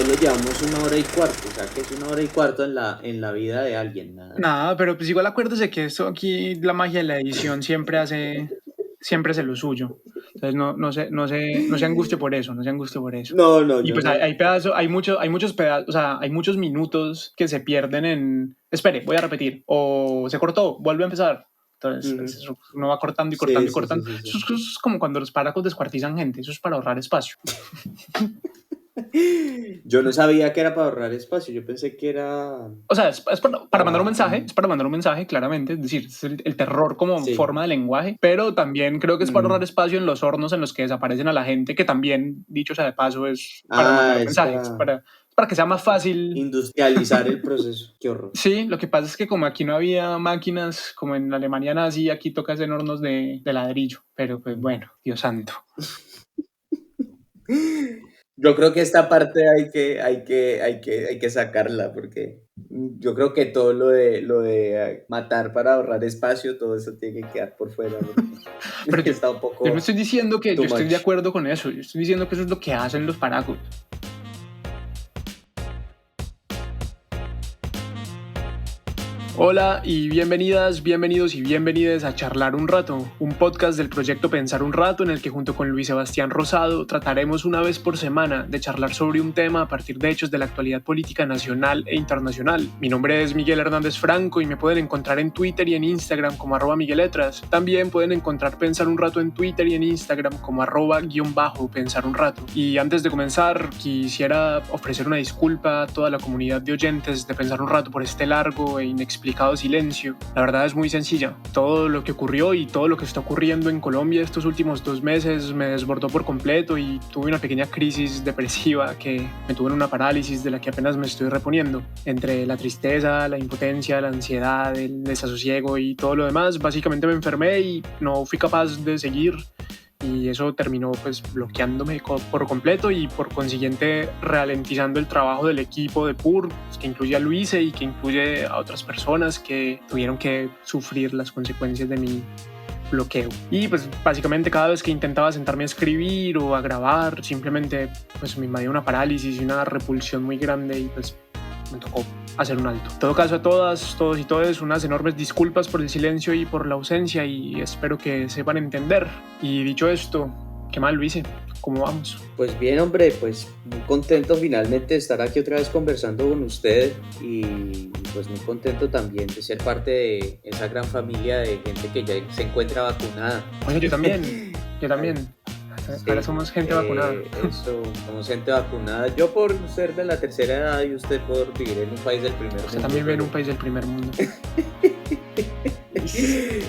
solo llevamos 1 hora y cuarto, o sea que es 1 hora y cuarto en la vida de alguien, nada. Nada, pero pues igual acuérdese que esto aquí, la magia de la edición siempre hace lo suyo. Entonces no se angustie por eso, no se angustie por eso. No, no, Y yo pues no. hay pedazos, hay muchos pedazos, o sea, hay muchos minutos que se pierden en, espere, voy a repetir, o se cortó, vuelve a empezar. Entonces, pues, Ujú. eso, uno va cortando y Sí, cortando y sí, sí, cortando. sí, Eso sí. es como cuando los paracos descuartizan gente, eso es para ahorrar espacio. Yo no sabía que era para ahorrar espacio, yo pensé que era O sea, es para mandar un para... mensaje, es para mandar un mensaje, claramente, es decir, es el terror como Sí. forma de lenguaje, pero también creo que es para ahorrar Mm. espacio en los hornos en los que desaparecen a la gente, que también, dicho sea de paso, es para mandar Ah, es mensajes, para para que sea más fácil. industrializar el proceso. Qué horror. Sí, lo que pasa es que como aquí no había máquinas, como en la Alemania nazi, aquí tocas en hornos de ladrillo, pero pues Mm. bueno, Dios santo. Yo creo que esta parte hay que sacarla porque yo creo que todo lo de matar para ahorrar espacio, todo eso tiene que quedar por fuera porque Pero está un yo no poco estoy diciendo que too yo estoy de much. acuerdo con eso, yo estoy diciendo que eso es lo que hacen los paracos. Hola y bienvenidas, bienvenidos y bienvenidas a Charlar un Rato, un podcast del proyecto Pensar un Rato en el que junto con Luis Sebastián Rosado trataremos una vez por semana de charlar sobre un tema a partir de hechos de la actualidad política nacional e internacional. Mi nombre es Miguel Hernández Franco y me pueden encontrar en Twitter y en Instagram como @migueletras. También pueden encontrar Pensar un Rato en Twitter y en Instagram como @_Pensar un Rato. Y antes de comenzar, quisiera ofrecer una disculpa a toda la comunidad de oyentes de Pensar un Rato por este largo e inexplicable silencio. La verdad es muy sencilla. Todo lo que ocurrió y todo lo que está ocurriendo en Colombia estos últimos 2 meses me desbordó por completo y tuve una pequeña crisis depresiva que me tuvo en una parálisis de la que apenas me estoy reponiendo. Entre la tristeza, la impotencia, la ansiedad, el desasosiego y todo lo demás, básicamente me enfermé y no fui capaz de seguir y eso terminó pues bloqueándome por completo y por consiguiente ralentizando el trabajo del equipo de PUR, pues, que incluye a Luise y que incluye a otras personas que tuvieron que sufrir las consecuencias de mi bloqueo. Y pues básicamente cada vez que intentaba sentarme a escribir o a grabar, simplemente pues me invadió una parálisis y una repulsión muy grande y pues me tocó hacer un alto. En todo caso, a todas, todos y todas, unas enormes disculpas por el silencio y por la ausencia y espero que sepan entender. Y dicho esto, qué mal lo hice, ¿cómo vamos? Pues bien, hombre, pues muy contento finalmente de estar aquí otra vez conversando con usted y pues muy contento también de ser parte de esa gran familia de gente que ya se encuentra vacunada. Oye, yo Ay, también. Ahora sí, somos gente vacunada. eso, somos gente vacunada. Yo por ser de la tercera edad y usted por vivir en un país del primer Usted mundo, también vive en un pero país del primer mundo.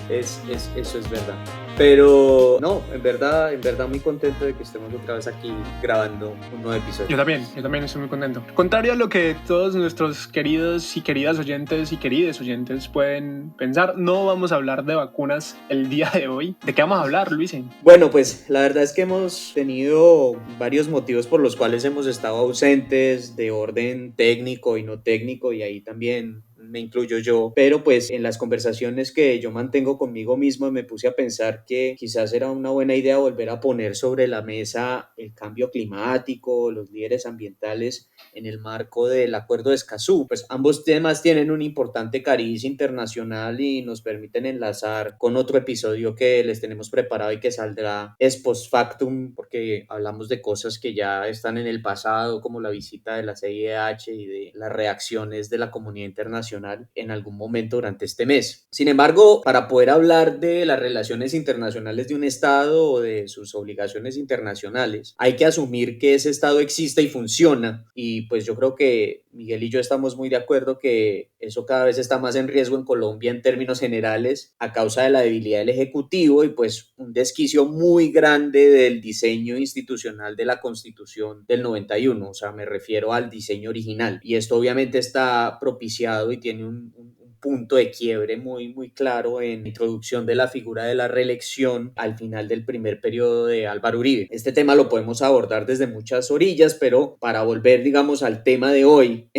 eso es verdad. Pero no, en verdad muy contento de que estemos otra vez aquí grabando un nuevo episodio. Yo también estoy muy contento. Contrario a lo que todos nuestros queridos y queridas oyentes y querides oyentes pueden pensar, no vamos a hablar de vacunas el día de hoy. ¿De qué vamos a hablar, Luisen? Bueno, pues la verdad es que hemos tenido varios motivos por los cuales hemos estado ausentes de orden técnico y no técnico, y ahí también me incluyo yo, pero pues en las conversaciones que yo mantengo conmigo mismo me puse a pensar que quizás era una buena idea volver a poner sobre la mesa el cambio climático, los líderes ambientales en el marco del Acuerdo de Escazú. Pues ambos temas tienen un importante cariz internacional y nos permiten enlazar con otro episodio que les tenemos preparado y que saldrá es post factum, porque hablamos de cosas que ya están en el pasado, como la visita de la CIDH y de las reacciones de la comunidad internacional en algún momento durante este mes. Sin embargo, para poder hablar de las relaciones internacionales de un Estado o de sus obligaciones internacionales, hay que asumir que ese Estado existe y funciona, y pues yo creo que Miguel y yo estamos muy de acuerdo que eso cada vez está más en riesgo en Colombia en términos generales a causa de la debilidad del Ejecutivo y pues un desquicio muy grande del diseño institucional de la Constitución del 91, o sea, me refiero al diseño original. Y esto obviamente está propiciado y tiene un punto de quiebre muy claro en la introducción de la figura de la reelección al final del primer periodo de Álvaro Uribe. Este tema lo podemos abordar desde muchas orillas, pero para volver, digamos, al tema de hoy,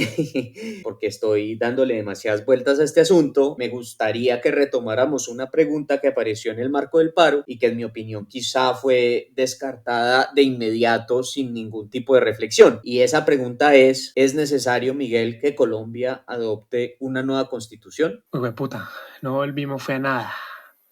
porque estoy dándole demasiadas vueltas a este asunto, me gustaría que retomáramos una pregunta que apareció en el marco del paro y que en mi opinión quizá fue descartada de inmediato sin ningún tipo de reflexión. Y esa pregunta ¿es necesario, Miguel, que Colombia adopte una nueva constitución? Uy, puta, no volvimos fue a nada.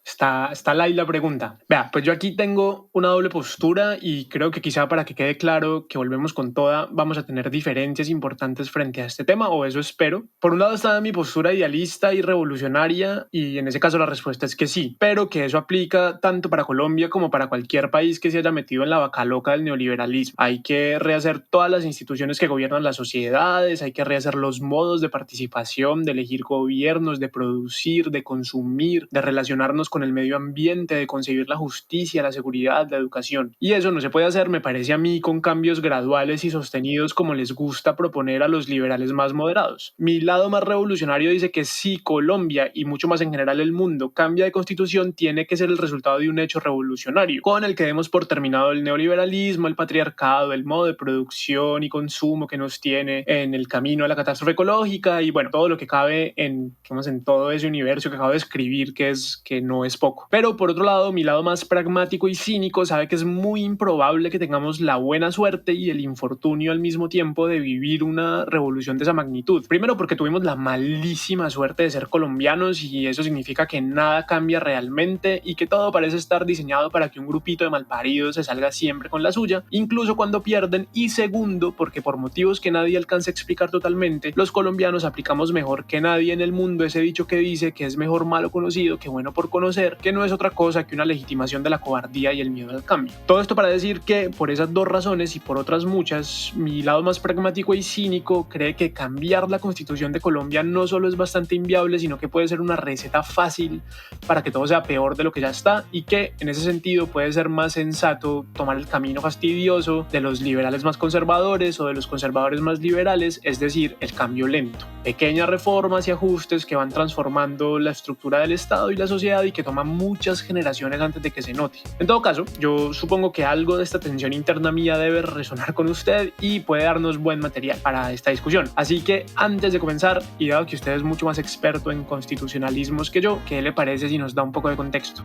Está light la pregunta. Vea, pues yo aquí tengo una doble postura y creo que quizá para que quede claro que volvemos con toda, vamos a tener diferencias importantes frente a este tema, o eso espero. Por un lado está mi postura idealista y revolucionaria, y en ese caso la respuesta es que sí, pero que eso aplica tanto para Colombia como para cualquier país que se haya metido en la vaca loca del neoliberalismo. Hay que rehacer todas las instituciones que gobiernan las sociedades, hay que rehacer los modos de participación, de elegir gobiernos, de producir, de consumir, de relacionarnos con el medio ambiente, de concebir la justicia, la seguridad, la educación. Y eso no se puede hacer, me parece a mí, con cambios graduales y sostenidos como les gusta proponer a los liberales más moderados. Mi lado más revolucionario dice que si Colombia y mucho más en general el mundo cambia de constitución, tiene que ser el resultado de un hecho revolucionario, con el que demos por terminado el neoliberalismo, el patriarcado, el modo de producción y consumo que nos tiene en el camino a la catástrofe ecológica y bueno, todo lo que cabe en todo ese universo que acabo de escribir, que no es poco. Pero por otro lado, mi lado más pragmático y cínico sabe que es muy improbable que tengamos la buena suerte y el infortunio al mismo tiempo de vivir una revolución de esa magnitud. Primero porque tuvimos la malísima suerte de ser colombianos y eso significa que nada cambia realmente y que todo parece estar diseñado para que un grupito de malparidos se salga siempre con la suya, incluso cuando pierden. Y segundo, porque por motivos que nadie alcanza a explicar totalmente, los colombianos aplicamos mejor que nadie en el mundo ese dicho que dice que es mejor malo conocido que bueno por conocer, que no es otra cosa que una legitimación de la cobardía y el miedo al cambio. Todo esto para decir que por esas dos razones y por otras muchas, mi lado más pragmático y cínico cree que cambiar la constitución de Colombia no solo es bastante inviable, sino que puede ser una receta fácil para que todo sea peor de lo que ya está y que en ese sentido puede ser más sensato tomar el camino fastidioso de los liberales más conservadores o de los conservadores más liberales, es decir, el cambio lento. Pequeñas reformas y ajustes que van transformando la estructura del Estado y la sociedad y que toman muchas generaciones antes de que se note. En todo caso, yo supongo que algo de esta tensión interna mía debe resonar con usted y puede darnos buen material para esta discusión. Así que antes de comenzar, y dado que usted es mucho más experto en constitucionalismos que yo, ¿qué le parece si nos da un poco de contexto?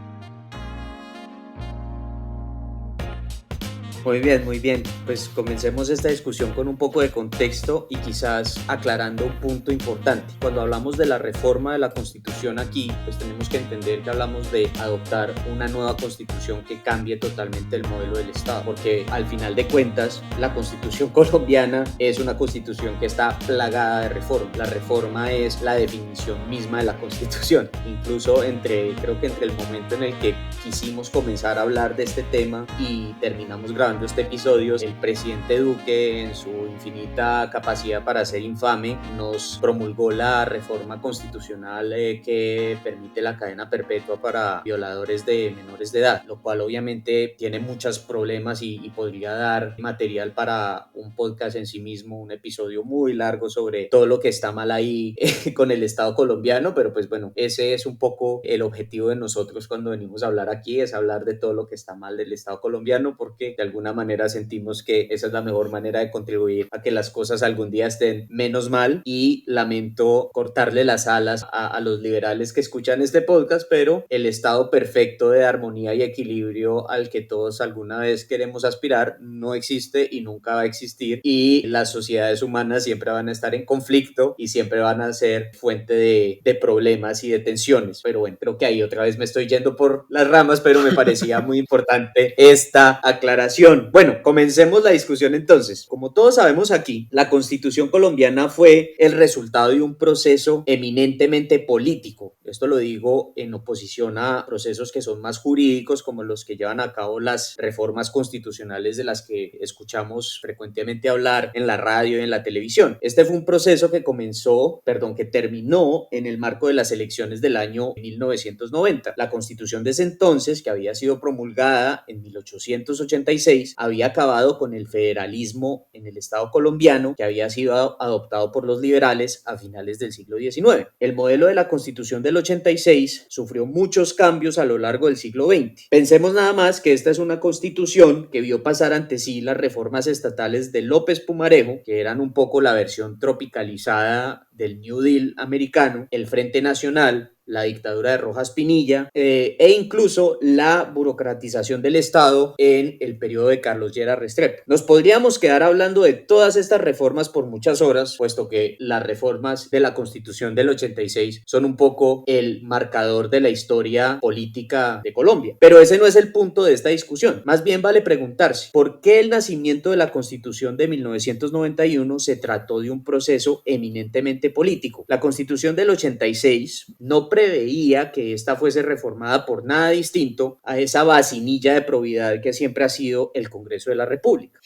Muy bien. Pues comencemos esta discusión con un poco de contexto y quizás aclarando un punto importante. Cuando hablamos de la reforma de la Constitución aquí, pues tenemos que entender que hablamos de adoptar una nueva Constitución que cambie totalmente el modelo del Estado, porque al final de cuentas, la Constitución colombiana es una Constitución que está plagada de reforma. La reforma es la definición misma de la Constitución. Incluso creo que entre el momento en el que quisimos comenzar a hablar de este tema y terminamos grabando este episodio, el presidente Duque, en su infinita capacidad para ser infame, nos promulgó la reforma constitucional que permite la cadena perpetua para violadores de menores de edad, lo cual obviamente tiene muchos problemas y podría dar material para un podcast en sí mismo, un episodio muy largo sobre todo lo que está mal ahí con el Estado colombiano, pero pues bueno, ese es un poco el objetivo de nosotros cuando venimos a hablar aquí, es hablar de todo lo que está mal del Estado colombiano, porque de alguna manera sentimos que esa es la mejor manera de contribuir a que las cosas algún día estén menos mal, y lamento cortarle las alas a los liberales que escuchan este podcast, pero el estado perfecto de armonía y equilibrio al que todos alguna vez queremos aspirar no existe y nunca va a existir, y las sociedades humanas siempre van a estar en conflicto y siempre van a ser fuente de problemas y de tensiones. Pero bueno, creo que ahí otra vez me estoy yendo por las ramas, pero me parecía muy importante esta aclaración. Bueno, comencemos la discusión entonces. Como todos sabemos aquí, la Constitución colombiana fue el resultado de un proceso eminentemente político. Esto lo digo en oposición a procesos que son más jurídicos, como los que llevan a cabo las reformas constitucionales de las que escuchamos frecuentemente hablar en la radio y en la televisión. Este fue un proceso que terminó en el marco de las elecciones del año 1990. La constitución de ese entonces, que había sido promulgada en 1886, había acabado con el federalismo en el Estado colombiano que había sido adoptado por los liberales a finales del siglo XIX. El modelo de la constitución del 86 sufrió muchos cambios a lo largo del siglo XX. Pensemos nada más que esta es una constitución que vio pasar ante sí las reformas estatales de López Pumarejo, que eran un poco la versión tropicalizada del New Deal americano, el Frente Nacional, la dictadura de Rojas Pinilla e incluso la burocratización del Estado en el periodo de Carlos Lleras Restrepo. Nos podríamos quedar hablando de todas estas reformas por muchas horas, puesto que las reformas de la Constitución del 86 son un poco el marcador de la historia política de Colombia. Pero ese no es el punto de esta discusión. Más bien vale preguntarse, ¿por qué el nacimiento de la Constitución de 1991 se trató de un proceso eminentemente político? La Constitución del 86 no preveía que esta fuese reformada por nada distinto a esa vacinilla de probidad que siempre ha sido el Congreso de la República.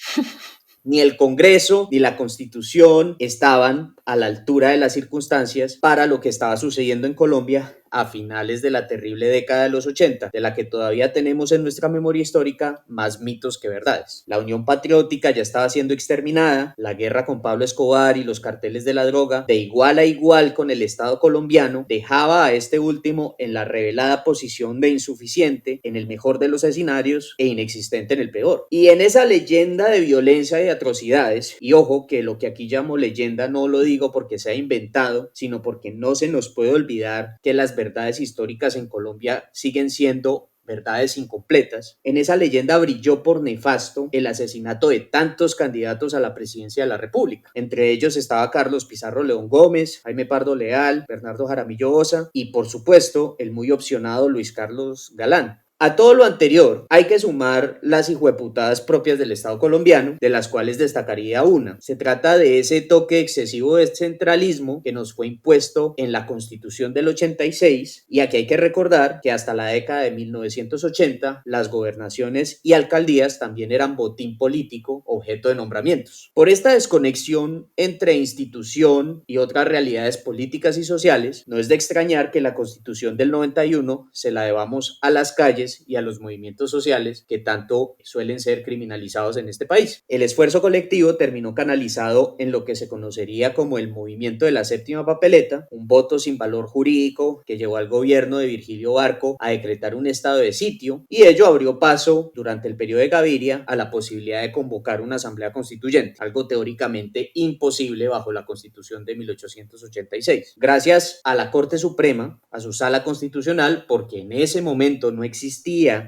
Ni el Congreso ni la Constitución estaban a la altura de las circunstancias para lo que estaba sucediendo en Colombia a finales de la terrible década de los 80, de la que todavía tenemos en nuestra memoria histórica más mitos que verdades. La Unión Patriótica ya estaba siendo exterminada, la guerra con Pablo Escobar y los carteles de la droga, de igual a igual con el Estado colombiano, dejaba a este último en la revelada posición de insuficiente en el mejor de los escenarios e inexistente en el peor. Y en esa leyenda de violencia y atrocidades, y ojo que lo que aquí llamo leyenda no lo digo porque se ha inventado, sino porque no se nos puede olvidar que las verdades históricas en Colombia siguen siendo verdades incompletas. En esa leyenda brilló por nefasto el asesinato de tantos candidatos a la presidencia de la República. Entre ellos estaba Carlos Pizarro León Gómez, Jaime Pardo Leal, Bernardo Jaramillo Osa y, por supuesto, el muy opcionado Luis Carlos Galán. A todo lo anterior hay que sumar las hijueputadas propias del Estado colombiano, de las cuales destacaría una. Se trata de ese toque excesivo de centralismo que nos fue impuesto en la Constitución del 86, y aquí hay que recordar que hasta la década de 1980 las gobernaciones y alcaldías también eran botín político, objeto de nombramientos. Por esta desconexión entre institución y otras realidades políticas y sociales, no es de extrañar que la Constitución del 91 se la debamos a las calles y a los movimientos sociales que tanto suelen ser criminalizados en este país. El esfuerzo colectivo terminó canalizado en lo que se conocería como el movimiento de la séptima papeleta, un voto sin valor jurídico que llevó al gobierno de Virgilio Barco a decretar un estado de sitio, y ello abrió paso durante el periodo de Gaviria a la posibilidad de convocar una asamblea constituyente, algo teóricamente imposible bajo la Constitución de 1886. Gracias a la Corte Suprema, a su sala constitucional, porque en ese momento no existía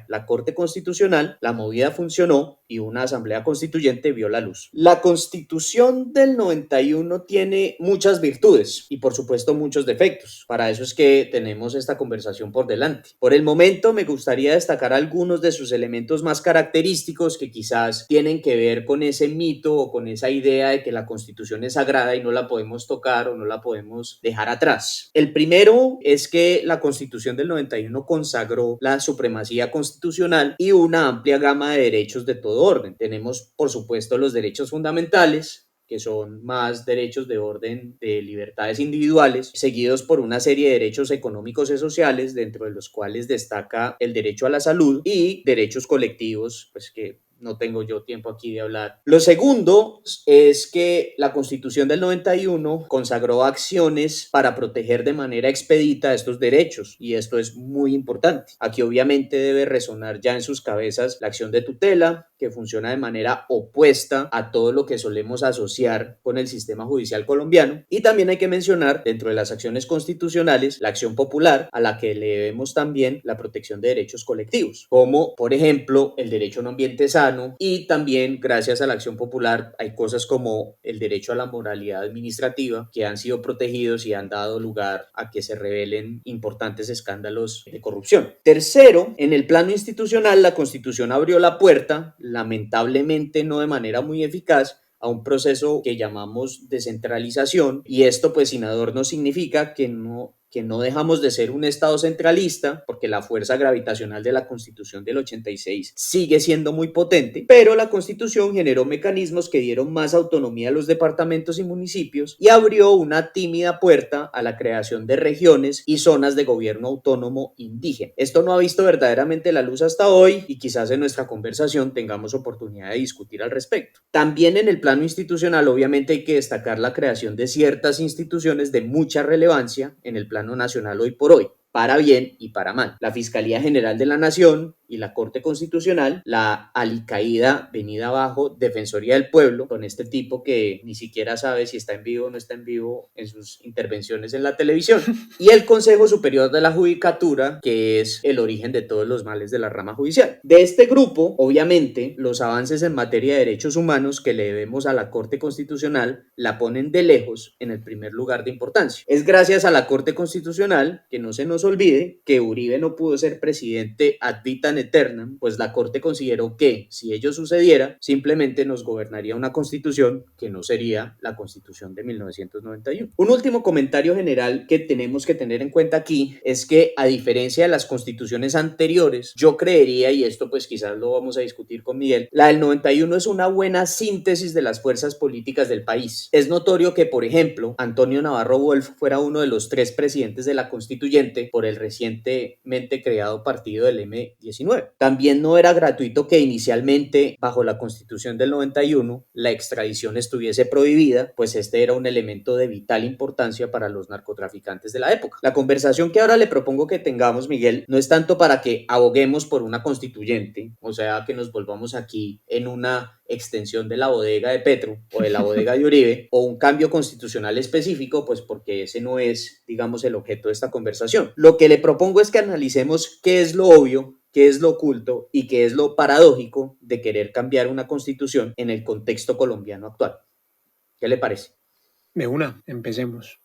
la Corte Constitucional, la movida funcionó y una asamblea constituyente vio la luz. La Constitución del 91 tiene muchas virtudes y por supuesto muchos defectos. Para eso es que tenemos esta conversación por delante. Por el momento me gustaría destacar algunos de sus elementos más característicos que quizás tienen que ver con ese mito o con esa idea de que la Constitución es sagrada y no la podemos tocar o no la podemos dejar atrás. El primero es que la Constitución del 91 consagró la supremacía constitucional y una amplia gama de derechos de todo orden. Tenemos, por supuesto, los derechos fundamentales, que son más derechos de orden de libertades individuales, seguidos por una serie de derechos económicos y sociales, dentro de los cuales destaca el derecho a la salud y derechos colectivos, pues que no tengo yo tiempo aquí de hablar. Lo segundo es que la Constitución del 91 consagró acciones para proteger de manera expedita estos derechos, y esto es muy importante. Aquí obviamente debe resonar ya en sus cabezas la acción de tutela, que funciona de manera opuesta a todo lo que solemos asociar con el sistema judicial colombiano, y también hay que mencionar dentro de las acciones constitucionales la acción popular, a la que le debemos también la protección de derechos colectivos, como por ejemplo el derecho a un ambiente sano, y también gracias a la acción popular hay cosas como el derecho a la moralidad administrativa, que han sido protegidos y han dado lugar a que se revelen importantes escándalos de corrupción. Tercero, en el plano institucional, la Constitución abrió la puerta, lamentablemente no de manera muy eficaz, a un proceso que llamamos descentralización, y esto pues sin adorno significa que no que no dejamos de ser un Estado centralista, porque la fuerza gravitacional de la Constitución del 86 sigue siendo muy potente, pero la Constitución generó mecanismos que dieron más autonomía a los departamentos y municipios y abrió una tímida puerta a la creación de regiones y zonas de gobierno autónomo indígena. Esto no ha visto verdaderamente la luz hasta hoy y quizás en nuestra conversación tengamos oportunidad de discutir al respecto. También en el plano institucional, obviamente hay que destacar la creación de ciertas instituciones de mucha relevancia en el plano nacional hoy por hoy, para bien y para mal. La Fiscalía General de la Nación y la Corte Constitucional, la alicaída venida abajo Defensoría del Pueblo, con este tipo que ni siquiera sabe si está en vivo o no está en vivo en sus intervenciones en la televisión, y el Consejo Superior de la Judicatura, que es el origen de todos los males de la rama judicial. De este grupo, obviamente, los avances en materia de derechos humanos que le debemos a la Corte Constitucional la ponen de lejos en el primer lugar de importancia. Es gracias a la Corte Constitucional, que no se nos olvide, que Uribe no pudo ser presidente ad vitam aeternam, pues la Corte consideró que, si ello sucediera, simplemente nos gobernaría una constitución que no sería la Constitución de 1991. Un último comentario general que tenemos que tener en cuenta aquí es que, a diferencia de las constituciones anteriores, yo creería, y esto pues quizás lo vamos a discutir con Miguel, la del 91 es una buena síntesis de las fuerzas políticas del país. Es notorio que, por ejemplo, Antonio Navarro Wolf fuera uno de los 3 presidentes de la constituyente por el recientemente creado partido del M-19. También no era gratuito que inicialmente, bajo la Constitución del 91, la extradición estuviese prohibida, pues este era un elemento de vital importancia para los narcotraficantes de la época. La conversación que ahora le propongo que tengamos, Miguel, no es tanto para que aboguemos por una constituyente, o sea, que nos volvamos aquí en una extensión de la bodega de Petro o de la bodega de Uribe, o un cambio constitucional específico, pues porque ese no es, digamos, el objeto de esta conversación. Lo que le propongo es que analicemos qué es lo obvio, qué es lo oculto y qué es lo paradójico de querer cambiar una constitución en el contexto colombiano actual. ¿Qué le parece? De una, empecemos.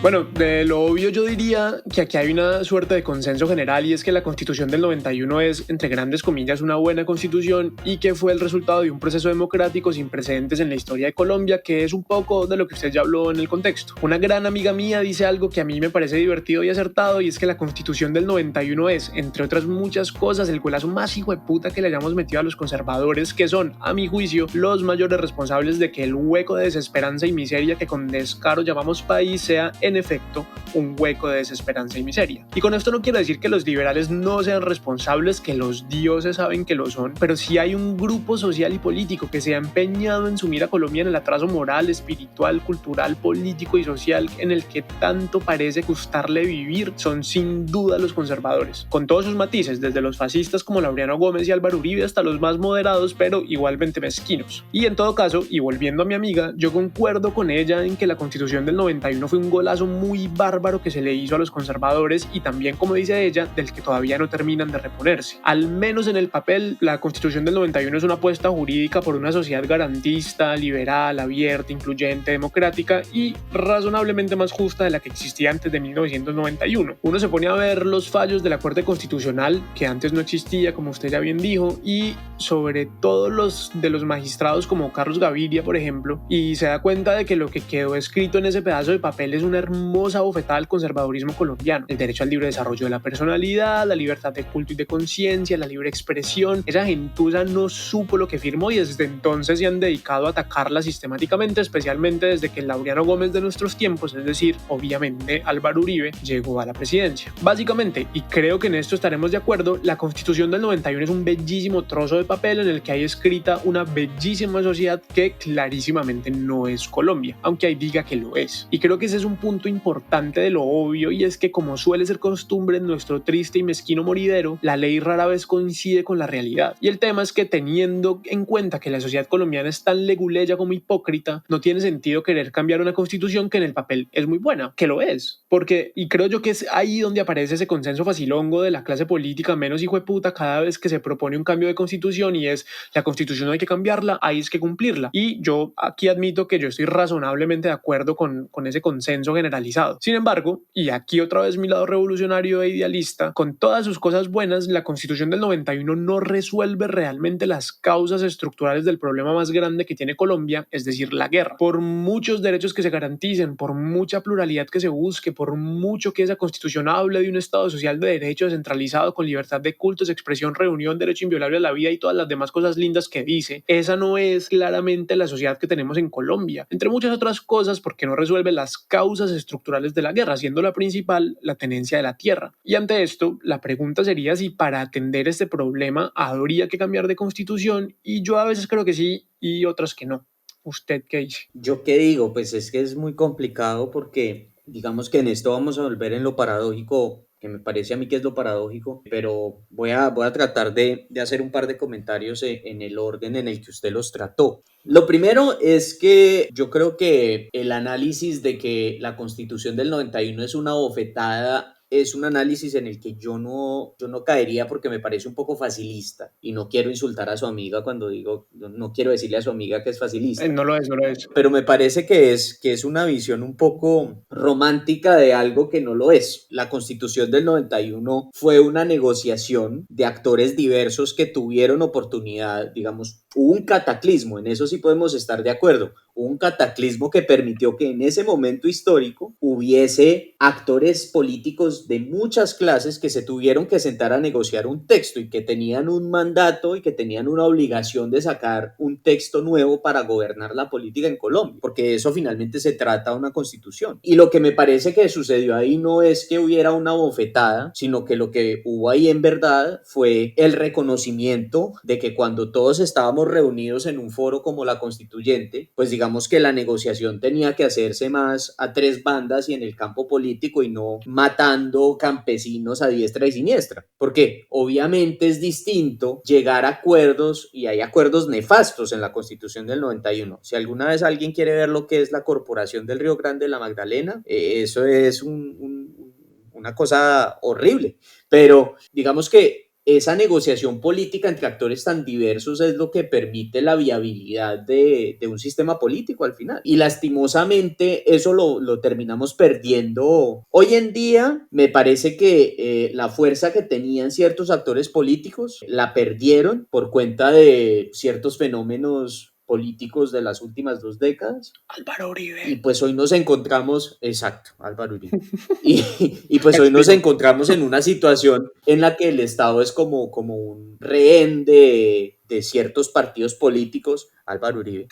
Bueno, de lo obvio yo diría que aquí hay una suerte de consenso general y es que la Constitución del 91 es, entre grandes comillas, una buena constitución y que fue el resultado de un proceso democrático sin precedentes en la historia de Colombia, que es un poco de lo que usted ya habló en el contexto. Una gran amiga mía dice algo que a mí me parece divertido y acertado, y es que la Constitución del 91 es, entre otras muchas cosas, el golazo más hijo de puta que le hayamos metido a los conservadores, que son, a mi juicio, los mayores responsables de que el hueco de desesperanza y miseria que con descaro llamamos país sea, en efecto, un hueco de desesperanza y miseria. Y con esto no quiero decir que los liberales no sean responsables, que los dioses saben que lo son, pero sí hay un grupo social y político que se ha empeñado en sumir a Colombia en el atraso moral, espiritual, cultural, político y social en el que tanto parece gustarle vivir. Son sin duda los conservadores, con todos sus matices, desde los fascistas como Laureano Gómez y Álvaro Uribe hasta los más moderados pero igualmente mezquinos. Y en todo caso, y volviendo a mi amiga, yo concuerdo con ella en que la Constitución del 91 fue un golazo muy bárbaro que se le hizo a los conservadores y también, como dice ella, del que todavía no terminan de reponerse. Al menos en el papel, la Constitución del 91 es una apuesta jurídica por una sociedad garantista, liberal, abierta, incluyente, democrática y razonablemente más justa de la que existía antes de 1991. Uno se pone a ver los fallos de la Corte Constitucional, que antes no existía, como usted ya bien dijo, y sobre todo los de los magistrados como Carlos Gaviria, por ejemplo, y se da cuenta de que lo que quedó escrito en ese pedazo de papel es una hermosa bofetada al conservadurismo colombiano. El derecho al libre desarrollo de la personalidad, la libertad de culto y de conciencia, la libre expresión. Esa gentuza no supo lo que firmó y desde entonces se han dedicado a atacarla sistemáticamente, especialmente desde que el Laureano Gómez de nuestros tiempos, es decir, obviamente Álvaro Uribe, llegó a la presidencia. Básicamente, y creo que en esto estaremos de acuerdo, la Constitución del 91 es un bellísimo trozo de papel en el que hay escrita una bellísima sociedad que clarísimamente no es Colombia, aunque ahí diga que lo es. Y creo que ese es un punto importante de lo obvio, y es que, como suele ser costumbre en nuestro triste y mezquino moridero, la ley rara vez coincide con la realidad. Y el tema es que, teniendo en cuenta que la sociedad colombiana es tan leguleya como hipócrita, no tiene sentido querer cambiar una constitución que en el papel es muy buena, que lo es. Porque, y creo yo que es ahí donde aparece ese consenso facilongo de la clase política menos hijueputa cada vez que se propone un cambio de constitución, y es: la constitución no hay que cambiarla, ahí es que cumplirla. Y yo aquí admito que yo estoy razonablemente de acuerdo con ese consenso general generalizado. Sin embargo, y aquí otra vez mi lado revolucionario e idealista, con todas sus cosas buenas, la Constitución del 91 no resuelve realmente las causas estructurales del problema más grande que tiene Colombia, es decir, la guerra. Por muchos derechos que se garanticen, por mucha pluralidad que se busque, por mucho que esa Constitución hable de un Estado social de derecho descentralizado con libertad de cultos, expresión, reunión, derecho inviolable a la vida y todas las demás cosas lindas que dice, esa no es claramente la sociedad que tenemos en Colombia, entre muchas otras cosas porque no resuelve las causas estructurales de la guerra, siendo la principal la tenencia de la tierra. Y ante esto, la pregunta sería si para atender este problema habría que cambiar de constitución, y yo a veces creo que sí y otras que no. ¿Usted qué dice? ¿Yo qué digo? Pues es que es muy complicado porque digamos que en esto vamos a volver en lo paradójico, que me parece a mí que es lo paradójico, pero voy a tratar de hacer un par de comentarios en el orden en el que usted los trató. Lo primero es que yo creo que el análisis de que la Constitución del 91 es una bofetada es un análisis en el que yo no caería porque me parece un poco facilista y no quiero insultar a su amiga cuando digo, no quiero decirle a su amiga que es facilista, No lo es, no lo es. pero me parece que es una visión un poco romántica de algo que no lo es. La Constitución del 91 fue una negociación de actores diversos que tuvieron oportunidad, digamos, hubo un cataclismo, en eso sí podemos estar de acuerdo, hubo un cataclismo que permitió que en ese momento histórico hubiese actores políticos de muchas clases que se tuvieron que sentar a negociar un texto y que tenían un mandato y que tenían una obligación de sacar un texto nuevo para gobernar la política en Colombia, porque eso finalmente se trata de una constitución. Y lo que me parece que sucedió ahí no es que hubiera una bofetada, sino que lo que hubo ahí en verdad fue el reconocimiento de que cuando todos estábamos reunidos en un foro como la constituyente, pues digamos que la negociación tenía que hacerse más a tres bandas y en el campo político y no matando campesinos a diestra y siniestra, porque obviamente es distinto llegar a acuerdos, y hay acuerdos nefastos en la Constitución del 91. Si alguna vez alguien quiere ver lo que es la Corporación del Río Grande de la Magdalena, eso es una cosa horrible, pero digamos que esa negociación política entre actores tan diversos es lo que permite la viabilidad de un sistema político al final. Y lastimosamente eso lo terminamos perdiendo. Hoy en día me parece que la fuerza que tenían ciertos actores políticos la perdieron por cuenta de ciertos fenómenos políticos de las últimas 2 décadas. Álvaro Uribe. Y pues hoy nos encontramos, exacto, Álvaro Uribe. Y pues hoy nos encontramos en una situación en la que el Estado es como un rehén de ciertos partidos políticos, Álvaro Uribe,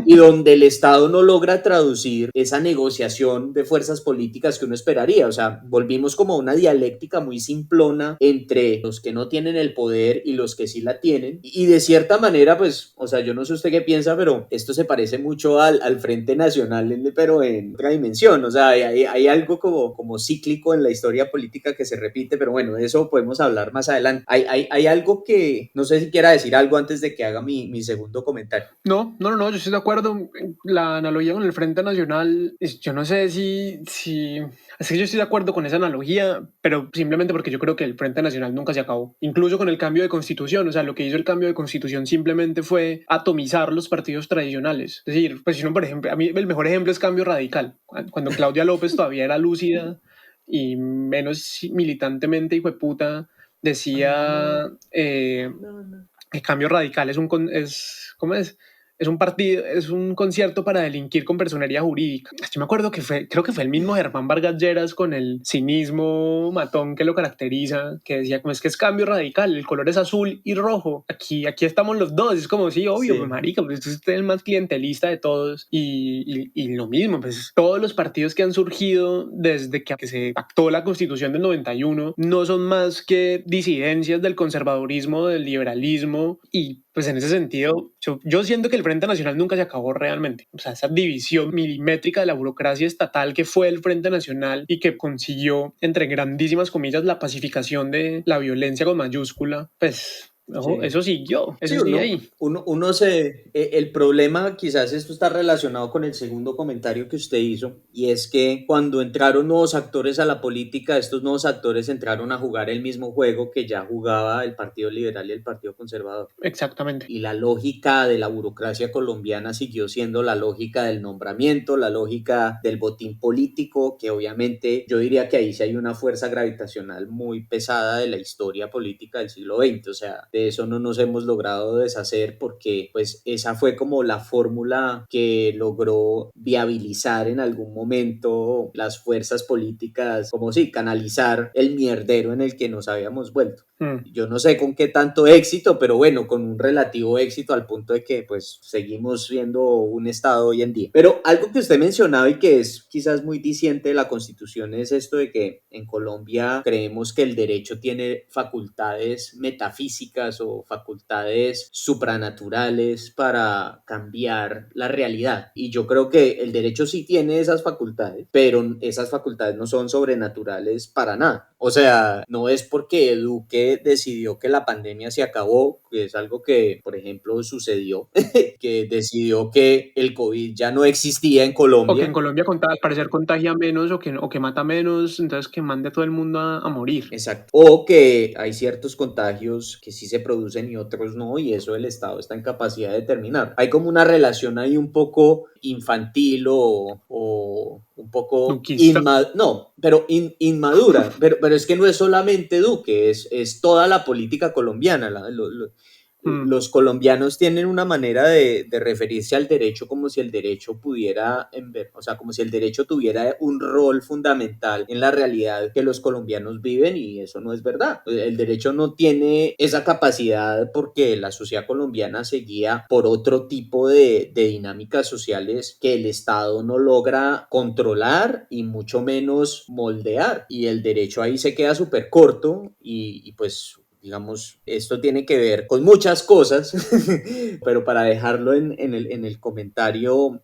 y donde el Estado no logra traducir esa negociación de fuerzas políticas que uno esperaría. O sea, volvimos como a una dialéctica muy simplona entre los que no tienen el poder y los que sí la tienen. Y de cierta manera, pues, o sea, yo no sé usted qué piensa, pero esto se parece mucho al Frente Nacional, pero en otra dimensión. O sea, hay algo como cíclico en la historia política que se repite, pero bueno, de eso podemos hablar más adelante. Hay algo que, no sé si quiera decir algo antes de que haga mi segundo comentario. No, yo estoy de acuerdo. La analogía con el Frente Nacional, yo no sé si es que yo estoy de acuerdo con esa analogía, pero simplemente porque yo creo que el Frente Nacional nunca se acabó. Incluso con el cambio de constitución, o sea, lo que hizo el cambio de constitución simplemente fue atomizar los partidos tradicionales. Es decir, pues si uno, por ejemplo, a mí el mejor ejemplo es Cambio Radical. Cuando Claudia López todavía era lúcida y menos militantemente hijo de puta, decía que Cambio Radical ¿cómo es? Es un partido, es un concierto para delinquir con personería jurídica. Yo me acuerdo que creo que fue el mismo Germán Vargas Lleras con el cinismo matón que lo caracteriza, que decía como es que es Cambio Radical, el color es azul y rojo. Aquí estamos los dos, es como sí, obvio, Sí. pues, marica, pues usted es el más clientelista de todos y lo mismo, pues todos los partidos que han surgido desde que se pactó la Constitución del 91 no son más que disidencias del conservadurismo, del liberalismo y pues en ese sentido, yo siento que el Frente Nacional nunca se acabó realmente. O sea, esa división milimétrica de la burocracia estatal que fue el Frente Nacional y que consiguió, entre grandísimas comillas, la pacificación de la violencia con mayúscula, pues Ojo, Sí. eso siguió, Sí, eso sigue ahí. el problema, quizás esto está relacionado con el segundo comentario que usted hizo, y es que cuando entraron nuevos actores a la política, estos nuevos actores entraron a jugar el mismo juego que ya jugaba el Partido Liberal y el Partido Conservador. Exactamente. Y la lógica de la burocracia colombiana siguió siendo la lógica del nombramiento, la lógica del botín político, que obviamente yo diría que ahí sí hay una fuerza gravitacional muy pesada de la historia política del siglo XX. O sea, de eso no nos hemos logrado deshacer porque pues esa fue como la fórmula que logró viabilizar en algún momento las fuerzas políticas, como si canalizar el mierdero en el que nos habíamos vuelto. Mm. Yo no sé con qué tanto éxito, pero bueno, con un relativo éxito al punto de que pues seguimos siendo un estado hoy en día. Pero algo que usted mencionaba y que es quizás muy diciente de la Constitución es esto de que en Colombia creemos que el derecho tiene facultades metafísicas o facultades supranaturales para cambiar la realidad. Y yo creo que el derecho sí tiene esas facultades, pero esas facultades no son sobrenaturales para nada. O sea, no es porque Duque decidió que la pandemia se acabó, que es algo que, por ejemplo, sucedió, que decidió que el COVID ya no existía en O que en Colombia. Colombia al parecer contagia menos o que mata menos, entonces que mande a todo el mundo a morir. Exacto. O que hay ciertos contagios que sí se producen y otros no, y eso el Estado está en capacidad de determinar. Hay como una relación ahí un poco infantil o un poco Duquista. no, pero inmadura. Pero es que no es solamente Duque, es toda la política colombiana. Mm. Los colombianos tienen una manera de referirse al derecho como si el derecho pudiera, o sea, como si el derecho tuviera un rol fundamental en la realidad que los colombianos viven y eso no es verdad. El derecho no tiene esa capacidad porque la sociedad colombiana se guía por otro tipo de dinámicas sociales que el Estado no logra controlar y mucho menos moldear. Y el derecho ahí se queda súper corto y pues digamos, esto tiene que ver con muchas cosas, pero para dejarlo en el comentario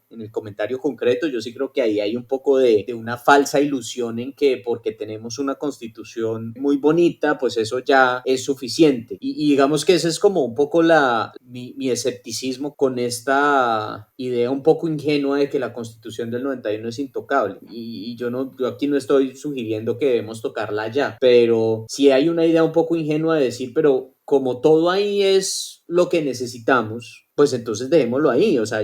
concreto, yo sí creo que ahí hay un poco de una falsa ilusión en que porque tenemos una constitución muy bonita, pues eso ya es suficiente. Y digamos que ese es como un poco mi escepticismo con esta idea un poco ingenua de que la constitución del 91 es intocable. Y yo aquí no estoy sugiriendo que debemos tocarla ya, pero sí hay una idea un poco ingenua de decir, pero como todo ahí es lo que necesitamos, pues entonces dejémoslo ahí, o sea,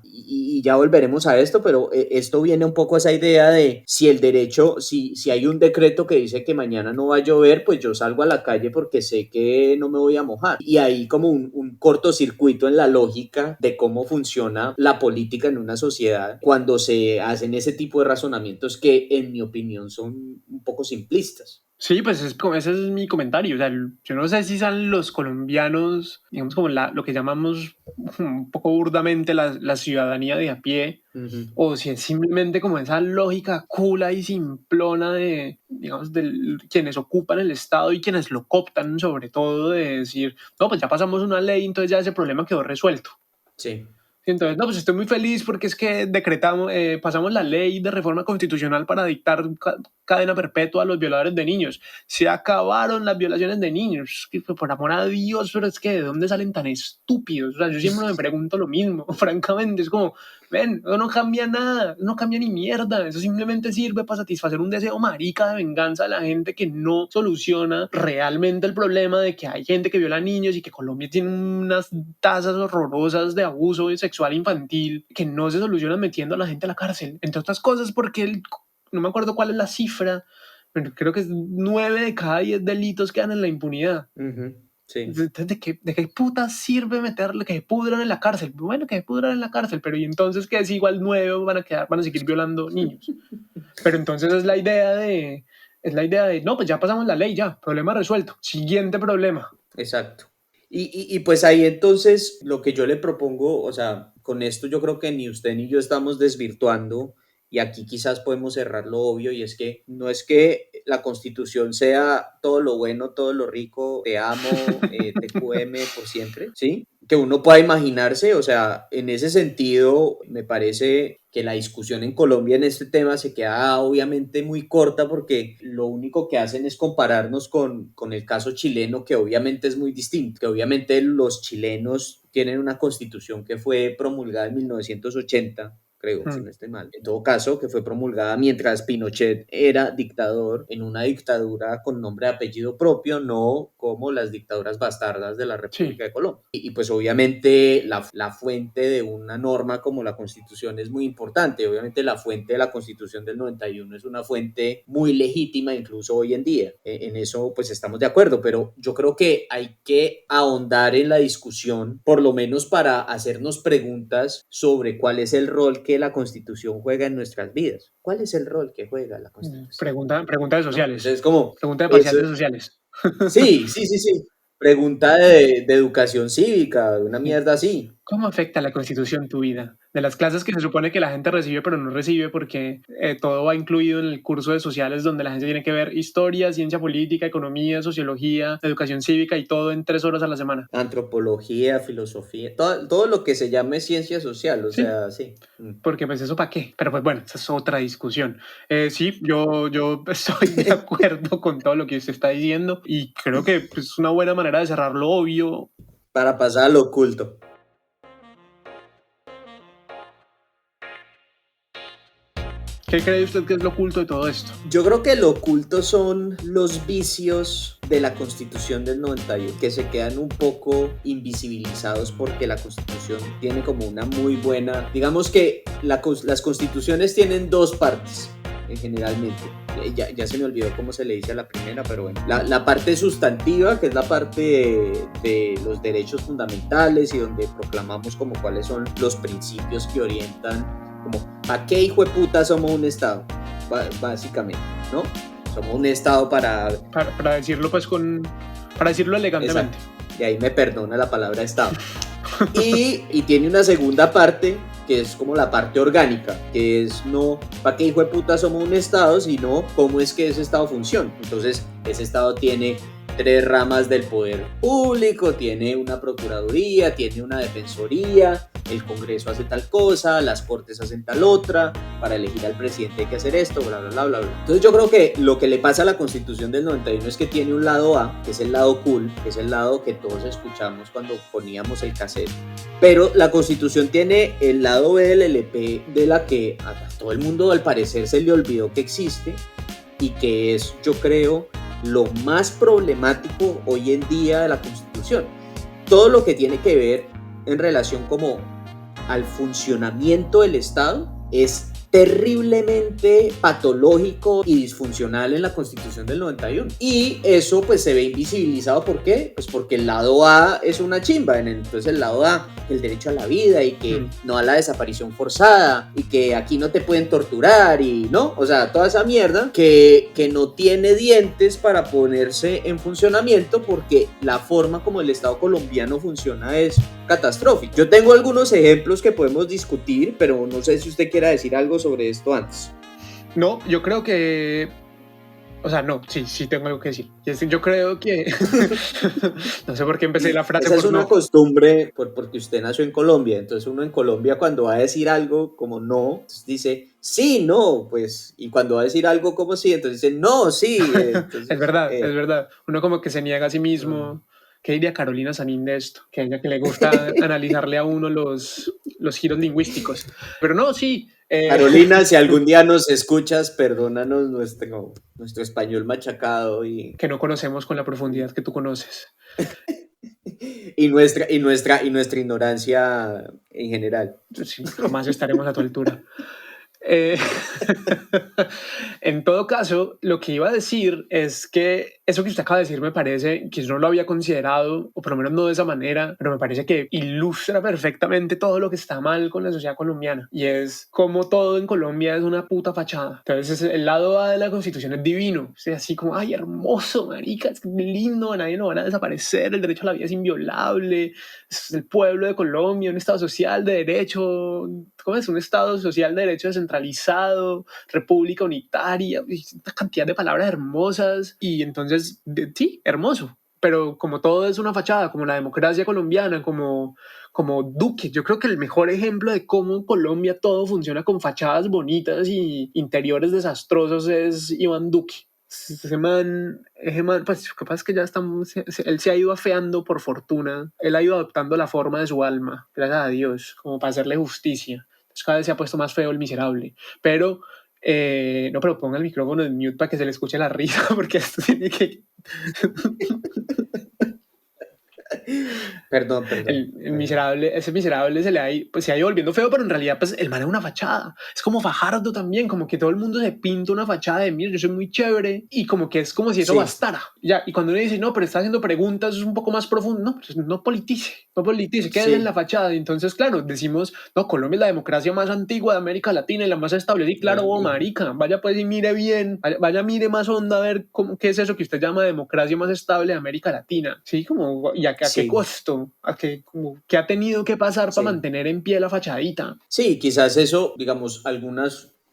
y ya volveremos a esto, pero esto viene un poco a esa idea de si el derecho, si hay un decreto que dice que mañana no va a llover, pues yo salgo a la calle porque sé que no me voy a mojar. Y ahí como un cortocircuito en la lógica de cómo funciona la política en una sociedad cuando se hacen ese tipo de razonamientos que en mi opinión son un poco simplistas. Sí, pues ese es mi comentario. O sea, yo no sé si son los colombianos, digamos, como lo que llamamos un poco burdamente la ciudadanía de a pie, Ujú. o si es simplemente como esa lógica cula y simplona de, digamos, de quienes ocupan el Estado y quienes lo cooptan, sobre todo, de decir, no, pues ya pasamos una ley, entonces ya ese problema quedó resuelto. Sí. Sí, entonces, no, pues estoy muy feliz porque es que pasamos la ley de reforma constitucional para dictar cadena perpetua a los violadores de niños. Se acabaron las violaciones de niños. Que, por amor a Dios, pero es que ¿de dónde salen tan estúpidos? O sea, yo siempre me pregunto lo mismo, francamente. Es como, ven, eso no cambia nada, no cambia ni mierda. Eso simplemente sirve para satisfacer un deseo marica de venganza de la gente que no soluciona realmente el problema de que hay gente que viola niños y que Colombia tiene unas tasas horrorosas de abuso sexual infantil que no se solucionan metiendo a la gente a la cárcel. Entre otras cosas porque no me acuerdo cuál es la cifra, pero creo que es 9 de cada 10 delitos quedan en la impunidad. Ujú. Sí. Entonces, ¿de qué puta sirve meterle que se pudran en la cárcel? Bueno, que se pudran en la cárcel, pero ¿y entonces qué es igual 9 van a seguir violando niños? Pero entonces es la idea de, no, pues ya pasamos la ley, ya, problema resuelto. Siguiente problema. Exacto. Y pues ahí entonces lo que yo le propongo, o sea, con esto yo creo que ni usted ni yo estamos desvirtuando y aquí quizás podemos cerrar lo obvio y es que no es que la Constitución sea todo lo bueno, todo lo rico, te amo, TQM por siempre, ¿sí? Que uno pueda imaginarse, o sea, en ese sentido me parece que la discusión en Colombia en este tema se queda obviamente muy corta porque lo único que hacen es compararnos con el caso chileno, que obviamente es muy distinto, que obviamente los chilenos tienen una constitución que fue promulgada en 1980, creo, si no estoy mal. En todo caso, que fue promulgada mientras Pinochet era dictador en una dictadura con nombre y apellido propio, no como las dictaduras bastardas de la República Sí, de Colombia. Y pues obviamente la fuente de una norma como la Constitución es muy importante. Obviamente la fuente de la Constitución del 91 es una fuente muy legítima incluso hoy en día. En eso pues estamos de acuerdo, pero yo creo que hay que ahondar en la discusión, por lo menos para hacernos preguntas sobre cuál es el rol que la Constitución juega en nuestras vidas. ¿Cuál es el rol que juega la Constitución? pregunta de ¿No? sociales. Entonces, como, Pregunta de parcial eso, de sociales. sí, sí, sí, sí. Pregunta de educación cívica, una Sí. mierda así. ¿Cómo afecta la Constitución tu vida? De las clases que se supone que la gente recibe, pero no recibe porque todo va incluido en el curso de sociales donde la gente tiene que ver historia, ciencia política, economía, sociología, educación cívica y todo en 3 horas a la semana. Antropología, filosofía, todo lo que se llame ciencia social, o Sí, sea, sí. porque pues eso para qué. Pero pues bueno, esa es otra discusión. Sí, yo estoy de acuerdo con todo lo que usted está diciendo y creo que pues, es una buena manera de cerrar lo obvio. Para pasar a lo oculto. ¿Qué cree usted que es lo oculto de todo esto? Yo creo que lo oculto son los vicios de la Constitución del 91, que se quedan un poco invisibilizados porque la Constitución tiene como una muy buena, digamos que las constituciones tienen dos partes. Generalmente, ya se me olvidó cómo se le dice a la primera, pero bueno, la parte sustantiva, que es la parte de los derechos fundamentales y donde proclamamos como cuáles son los principios que orientan, como, ¿para qué hijo de puta somos un Estado? Básicamente, ¿no? Somos un Estado Para decirlo pues para decirlo elegantemente. Exacto. Y ahí me perdona la palabra Estado. Y tiene una segunda parte que es como la parte orgánica, que es no para qué hijo de puta somos un Estado, sino cómo es que ese Estado funciona. Entonces, ese Estado tiene 3 ramas del poder público, tiene una procuraduría, tiene una defensoría, el Congreso hace tal cosa, las Cortes hacen tal otra, para elegir al presidente hay que hacer esto, bla, bla, bla, bla, bla. Entonces yo creo que lo que le pasa a la Constitución del 91 es que tiene un lado A, que es el lado cool, que es el lado que todos escuchamos cuando poníamos el cassette, pero la Constitución tiene el lado B del LP, de la que a todo el mundo al parecer se le olvidó que existe y que es, yo creo, lo más problemático hoy en día de la Constitución. Todo lo que tiene que ver en relación como al funcionamiento del Estado es terriblemente patológico y disfuncional en la Constitución del 91. Y eso pues se ve invisibilizado. ¿Por qué? Pues porque el lado A es una chimba. Entonces el lado A, el derecho a la vida y que no a la desaparición forzada y que aquí no te pueden torturar y no, o sea, toda esa mierda que no tiene dientes para ponerse en funcionamiento porque la forma como el Estado colombiano funciona es catastrófica. Yo tengo algunos ejemplos que podemos discutir, pero no sé si usted quiera decir algo sobre esto antes. No, yo creo que... O sea, no, sí tengo algo que decir. Yo creo que... no sé por qué empecé la frase Esa es por una no. costumbre porque usted nació en Colombia. Entonces uno en Colombia cuando va a decir algo como no, dice sí, no, pues. Y cuando va a decir algo como sí, entonces dice no, sí. Entonces, Es verdad. Uno como que se niega a sí mismo. ¿Qué diría Carolina Sanín de esto? Que a ella que le gusta analizarle a uno los giros lingüísticos. Pero no, sí. Carolina, si algún día nos escuchas, perdónanos nuestro español machacado que no conocemos con la profundidad que tú conoces. y nuestra ignorancia en general. Sí, jamás estaremos a tu altura. En todo caso, lo que iba a decir es que eso que usted acaba de decir me parece que yo no lo había considerado, o por lo menos no de esa manera, pero me parece que ilustra perfectamente todo lo que está mal con la sociedad colombiana. Y es como todo en Colombia es una puta fachada. Entonces, el lado A de la Constitución es divino. O sea, así como, ay, hermoso, marica, es lindo, a nadie lo van a desaparecer, el derecho a la vida es inviolable, es el pueblo de Colombia, un estado social de derecho, ¿cómo es? Un estado social de derecho descentralizado descentralizado, república unitaria, una cantidad de palabras hermosas y entonces, sí, hermoso. Pero como todo es una fachada, como la democracia colombiana, como Duque. Yo creo que el mejor ejemplo de cómo en Colombia todo funciona con fachadas bonitas y interiores desastrosos es Iván Duque. Ese man, pues lo que pasa es que ya estamos, él se ha ido afeando por fortuna, él ha ido adoptando la forma de su alma, gracias a Dios, como para hacerle justicia. Entonces cada vez se ha puesto más feo el miserable. Pero, no, pero ponga el micrófono en mute para que se le escuche la risa, porque esto tiene que... Perdón. El miserable, ese miserable se ha ido volviendo feo, pero en realidad pues el man es una fachada. Es como Fajardo también, como que todo el mundo se pinta una fachada de mira, yo soy muy chévere y como que es como si eso bastara. Ya, y cuando uno dice, no, pero está haciendo preguntas, es un poco más profundo. No, pues no politice, quédese en la fachada. Y entonces, claro, decimos, no, Colombia es la democracia más antigua de América Latina y la más estable. Y claro, marica, vaya pues y mire bien, vaya mire más onda a ver qué es eso que usted llama democracia más estable de América Latina. Sí, como, ¿y a qué costo? ¿Qué ha tenido que pasar para mantener en pie la fachadita? Sí, quizás eso, digamos,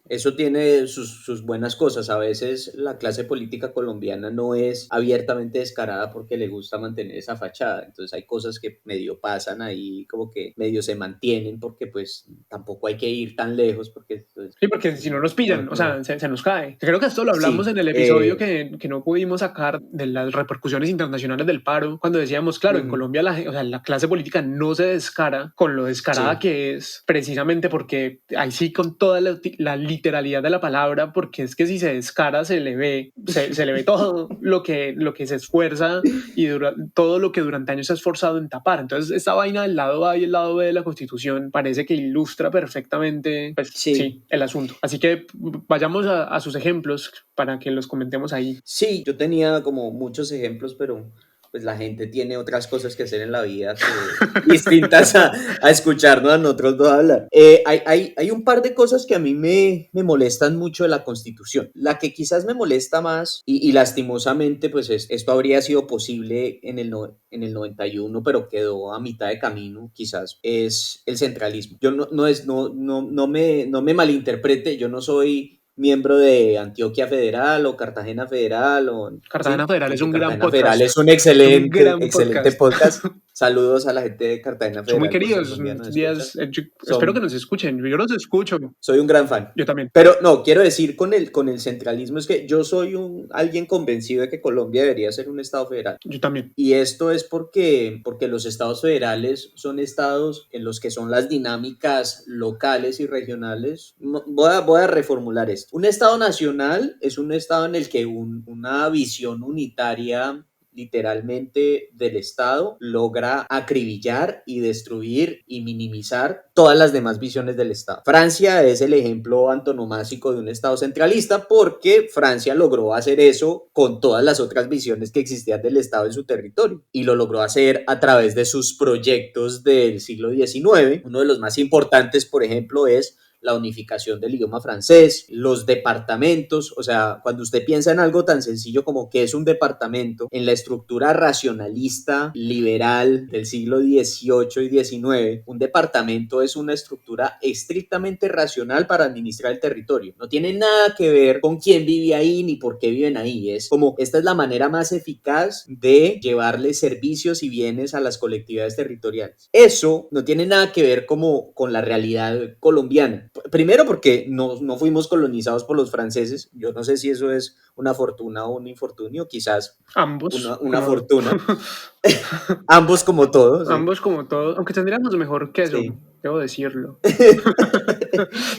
eso tiene sus buenas cosas. A veces la clase política colombiana no es abiertamente descarada porque le gusta mantener esa fachada. Entonces hay cosas que medio pasan ahí, como que medio se mantienen porque pues tampoco hay que ir tan lejos porque... Pues, sí, porque si no nos pillan, o sea, se nos cae. Creo que esto lo hablamos en el episodio que no pudimos sacar de las repercusiones internacionales del paro, cuando decíamos, claro, en Colombia la clase política no se descara con lo descarada que es, precisamente porque ahí sí con toda la literalidad de la palabra, porque es que si se descara se le ve todo lo que se esfuerza y todo lo que durante años se ha esforzado en tapar. Entonces esta vaina del lado A y el lado B de la Constitución parece que ilustra perfectamente pues, sí, el asunto. Así que vayamos a sus ejemplos para que los comentemos ahí. Sí, yo tenía como muchos ejemplos, pero pues la gente tiene otras cosas que hacer en la vida distintas a escucharnos a nosotros dos hablar. Hay un par de cosas que a mí me molestan mucho de la Constitución. La que quizás me molesta más y lastimosamente pues esto habría sido posible en el 91, pero quedó a mitad de camino quizás, es el centralismo. Yo no me malinterprete, yo no soy miembro de Antioquia Federal o Cartagena Federal. Cartagena Federal es un gran podcast. Federal es un excelente podcast. Saludos a la gente de Cartagena Federal. Son muy queridos. Espero que nos escuchen. Yo los escucho. Soy un gran fan. Yo también. Pero no, quiero decir con el centralismo es que yo soy alguien convencido de que Colombia debería ser un estado federal. Yo también. Y esto es porque los estados federales son estados en los que son las dinámicas locales y regionales. Voy a reformular esto. Un estado nacional es un estado en el que una visión unitaria literalmente del Estado logra acribillar y destruir y minimizar todas las demás visiones del Estado. Francia es el ejemplo antonomásico de un Estado centralista porque Francia logró hacer eso con todas las otras visiones que existían del Estado en su territorio y lo logró hacer a través de sus proyectos del siglo XIX. Uno de los más importantes, por ejemplo, es la unificación del idioma francés, los departamentos, o sea, cuando usted piensa en algo tan sencillo como qué es un departamento, en la estructura racionalista liberal del siglo XVIII y XIX, un departamento es una estructura estrictamente racional para administrar el territorio. No tiene nada que ver con quién vive ahí ni por qué viven ahí. Es como, esta es la manera más eficaz de llevarle servicios y bienes a las colectividades territoriales. Eso no tiene nada que ver como con la realidad colombiana. Primero porque no fuimos colonizados por los franceses. Yo no sé si eso es una fortuna o un infortunio, quizás ambos. Una fortuna. Ambos como todos. Ambos como todos, aunque tendríamos mejor queso, debo decirlo.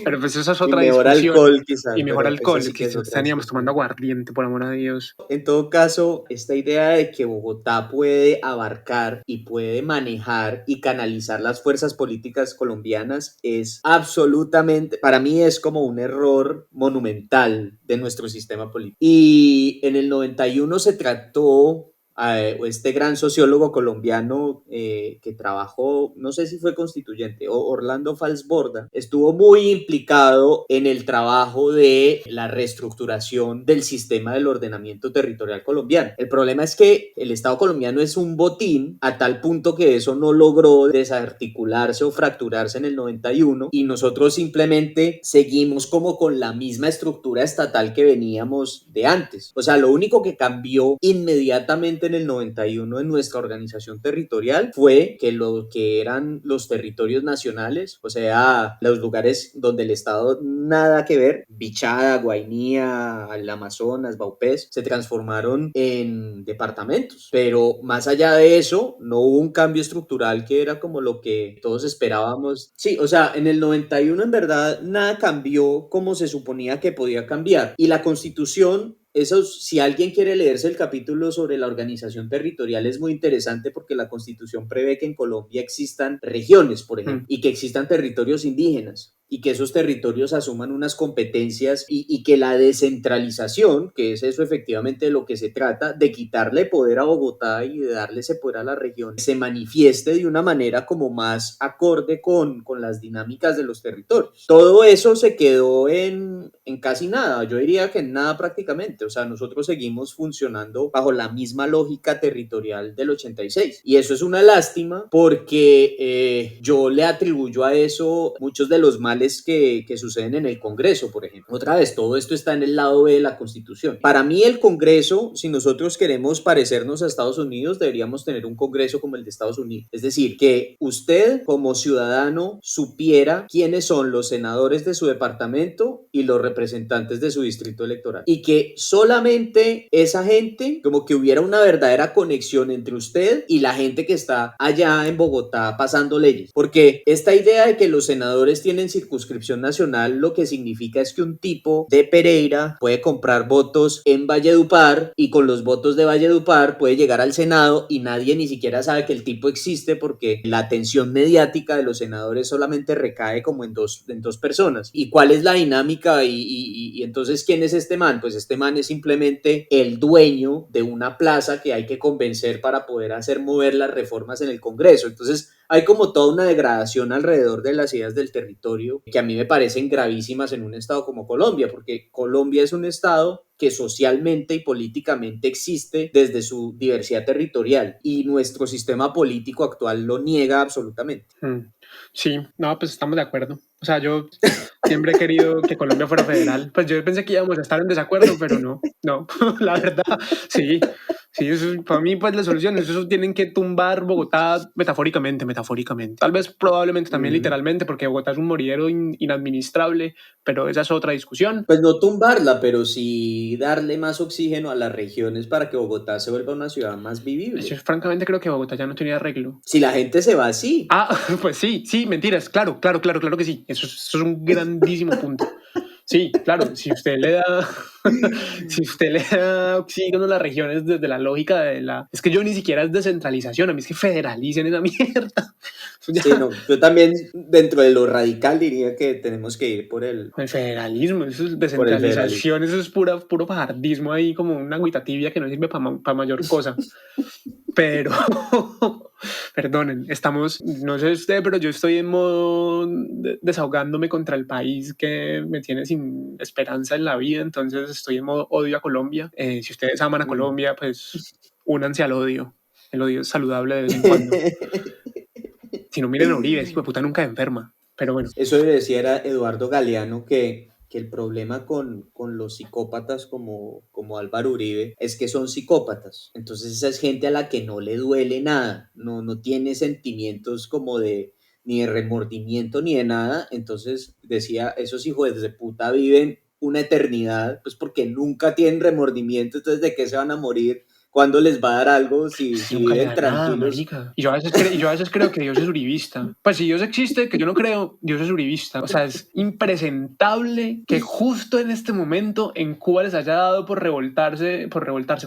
Pero pues esa es otra y mejor discusión. Alcohol, quizás. Y mejor alcohol, sí que estaríamos tomando aguardiente, por amor a Dios. En todo caso, esta idea de que Bogotá puede abarcar y puede manejar y canalizar las fuerzas políticas colombianas es absolutamente, para mí es como un error monumental de nuestro sistema político. Y en el 91 se trató este gran sociólogo colombiano que trabajó, no sé si fue constituyente, Orlando Falsborda, estuvo muy implicado en el trabajo de la reestructuración del sistema del ordenamiento territorial colombiano. El problema es que el Estado colombiano es un botín a tal punto que eso no logró desarticularse o fracturarse en el 91 y nosotros simplemente seguimos como con la misma estructura estatal que veníamos de antes. O sea, lo único que cambió inmediatamente en el 91 en nuestra organización territorial fue que lo que eran los territorios nacionales, o sea, los lugares donde el Estado nada que ver, Bichada, Guainía, el Amazonas, Baupés, se transformaron en departamentos. Pero más allá de eso, no hubo un cambio estructural que era como lo que todos esperábamos. Sí, o sea, en el 91 en verdad nada cambió como se suponía que podía cambiar. Y la Constitución, eso, si alguien quiere leerse el capítulo sobre la organización territorial, es muy interesante porque la Constitución prevé que en Colombia existan regiones, por ejemplo, y que existan territorios indígenas y que esos territorios asuman unas competencias y que la descentralización, que es eso efectivamente de lo que se trata, de quitarle poder a Bogotá y de darle ese poder a la región, se manifieste de una manera como más acorde con las dinámicas de los territorios. Todo eso se quedó en casi nada, yo diría que en nada prácticamente, o sea, nosotros seguimos funcionando bajo la misma lógica territorial del 86 y eso es una lástima porque yo le atribuyo a eso muchos de los males que suceden en el Congreso, por ejemplo. Otra vez, todo esto está en el lado B de la Constitución. Para mí el Congreso, si nosotros queremos parecernos a Estados Unidos, deberíamos tener un Congreso como el de Estados Unidos. Es decir, que usted como ciudadano supiera quiénes son los senadores de su departamento y los representantes de su distrito electoral. Y que solamente esa gente, como que hubiera una verdadera conexión entre usted y la gente que está allá en Bogotá pasando leyes. Porque esta idea de que los senadores tienen circunscripción nacional, lo que significa es que un tipo de Pereira puede comprar votos en Valledupar y con los votos de Valledupar puede llegar al Senado y nadie ni siquiera sabe que el tipo existe porque la atención mediática de los senadores solamente recae como en dos personas. ¿Y cuál es la dinámica? Y entonces, ¿quién es este man? Pues este man es simplemente el dueño de una plaza que hay que convencer para poder hacer mover las reformas en el Congreso. Entonces, hay como toda una degradación alrededor de las ideas del territorio que a mí me parecen gravísimas en un estado como Colombia, porque Colombia es un estado que socialmente y políticamente existe desde su diversidad territorial y nuestro sistema político actual lo niega absolutamente. Sí, no, pues estamos de acuerdo. O sea, yo siempre he querido que Colombia fuera federal. Pues yo pensé que íbamos a estar en desacuerdo, pero no, la verdad, sí. Sí, eso es, para mí, pues la solución es eso, tienen que tumbar Bogotá metafóricamente. Tal vez probablemente también literalmente, porque Bogotá es un moridero inadministrable, pero esa es otra discusión. Pues no tumbarla, pero sí darle más oxígeno a las regiones para que Bogotá se vuelva una ciudad más vivible. Yo francamente creo que Bogotá ya no tiene arreglo. Si la gente se va así. Ah, pues sí, mentiras, claro que sí. Eso es un grandísimo punto. Sí, claro, si usted le da oxígeno a las regiones desde la lógica de la... Es que yo ni siquiera es descentralización, a mí es que federalicen esa mierda. Sí, no, yo también dentro de lo radical diría que tenemos que ir por el federalismo, eso es descentralización, eso es puro fajardismo ahí, como una agüita tibia que no sirve para mayor cosa. Pero, perdonen, estamos, no sé usted, pero yo estoy en modo desahogándome contra el país que me tiene sin esperanza en la vida, entonces estoy en modo odio a Colombia. Si ustedes aman a Colombia, pues únanse al odio. El odio es saludable de vez en cuando. Si no, miren a Uribe, ese hijo de puta nunca enferma, pero bueno. Eso decía era Eduardo Galeano que el problema con los psicópatas como Álvaro Uribe es que son psicópatas. Entonces esa es gente a la que no le duele nada, no tiene sentimientos como de ni de remordimiento ni de nada. Entonces decía, esos hijos de puta viven una eternidad, pues porque nunca tienen remordimiento, entonces ¿de qué se van a morir? ¿Cuándo les va a dar algo si viven tranquilos? Nada, y yo a veces creo que Dios es uribista. Pues si Dios existe, que yo no creo, Dios es uribista. O sea, es impresentable que justo en este momento en Cuba les haya dado por revoltarse,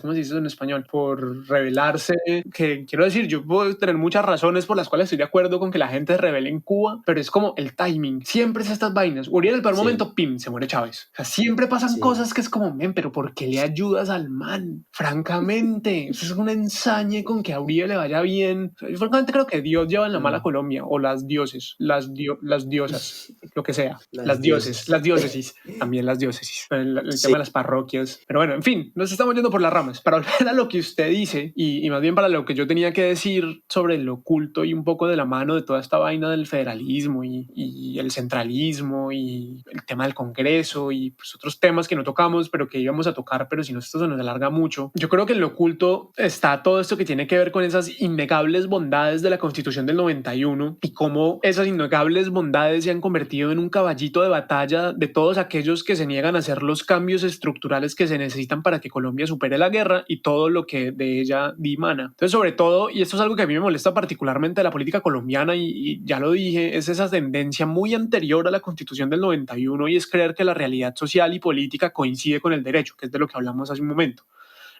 ¿cómo se dice eso en español? Por rebelarse. Que quiero decir, yo puedo tener muchas razones por las cuales estoy de acuerdo con que la gente se rebele en Cuba, pero es como el timing. Siempre es estas vainas. Uribe en el peor momento, pim, se muere Chávez. O sea, siempre pasan cosas que es como, men, pero ¿por qué le ayudas al man? Francamente. francamente, eso es una ensaña con que a Uribe le vaya bien. Yo francamente creo que Dios lleva en la mala Colombia, o las dioses, las diosas, lo que sea. Las Las dioses, dioses. las diócesis, también las diócesis, el Sí. tema de las parroquias. Pero bueno, en fin, nos estamos yendo por las ramas. Para hablar a lo que usted dice, y más bien para lo que yo tenía que decir sobre lo oculto y un poco de la mano de toda esta vaina del federalismo y el centralismo y el tema del Congreso y pues, otros temas que no tocamos, pero que íbamos a tocar, pero si no, esto se nos alarga mucho. Yo creo que en lo oculto está todo esto que tiene que ver con esas innegables bondades de la Constitución del 91 y cómo esas innegables bondades se han convertido en un caballito de batalla de todos aquellos que se niegan a hacer los cambios estructurales que se necesitan para que Colombia supere la guerra y todo lo que de ella dimana. Entonces, sobre todo, y esto es algo que a mí me molesta particularmente de la política colombiana, y ya lo dije, es esa tendencia muy anterior a la Constitución del 91 y es creer que la realidad social y política coincide con el derecho, que es de lo que hablamos hace un momento.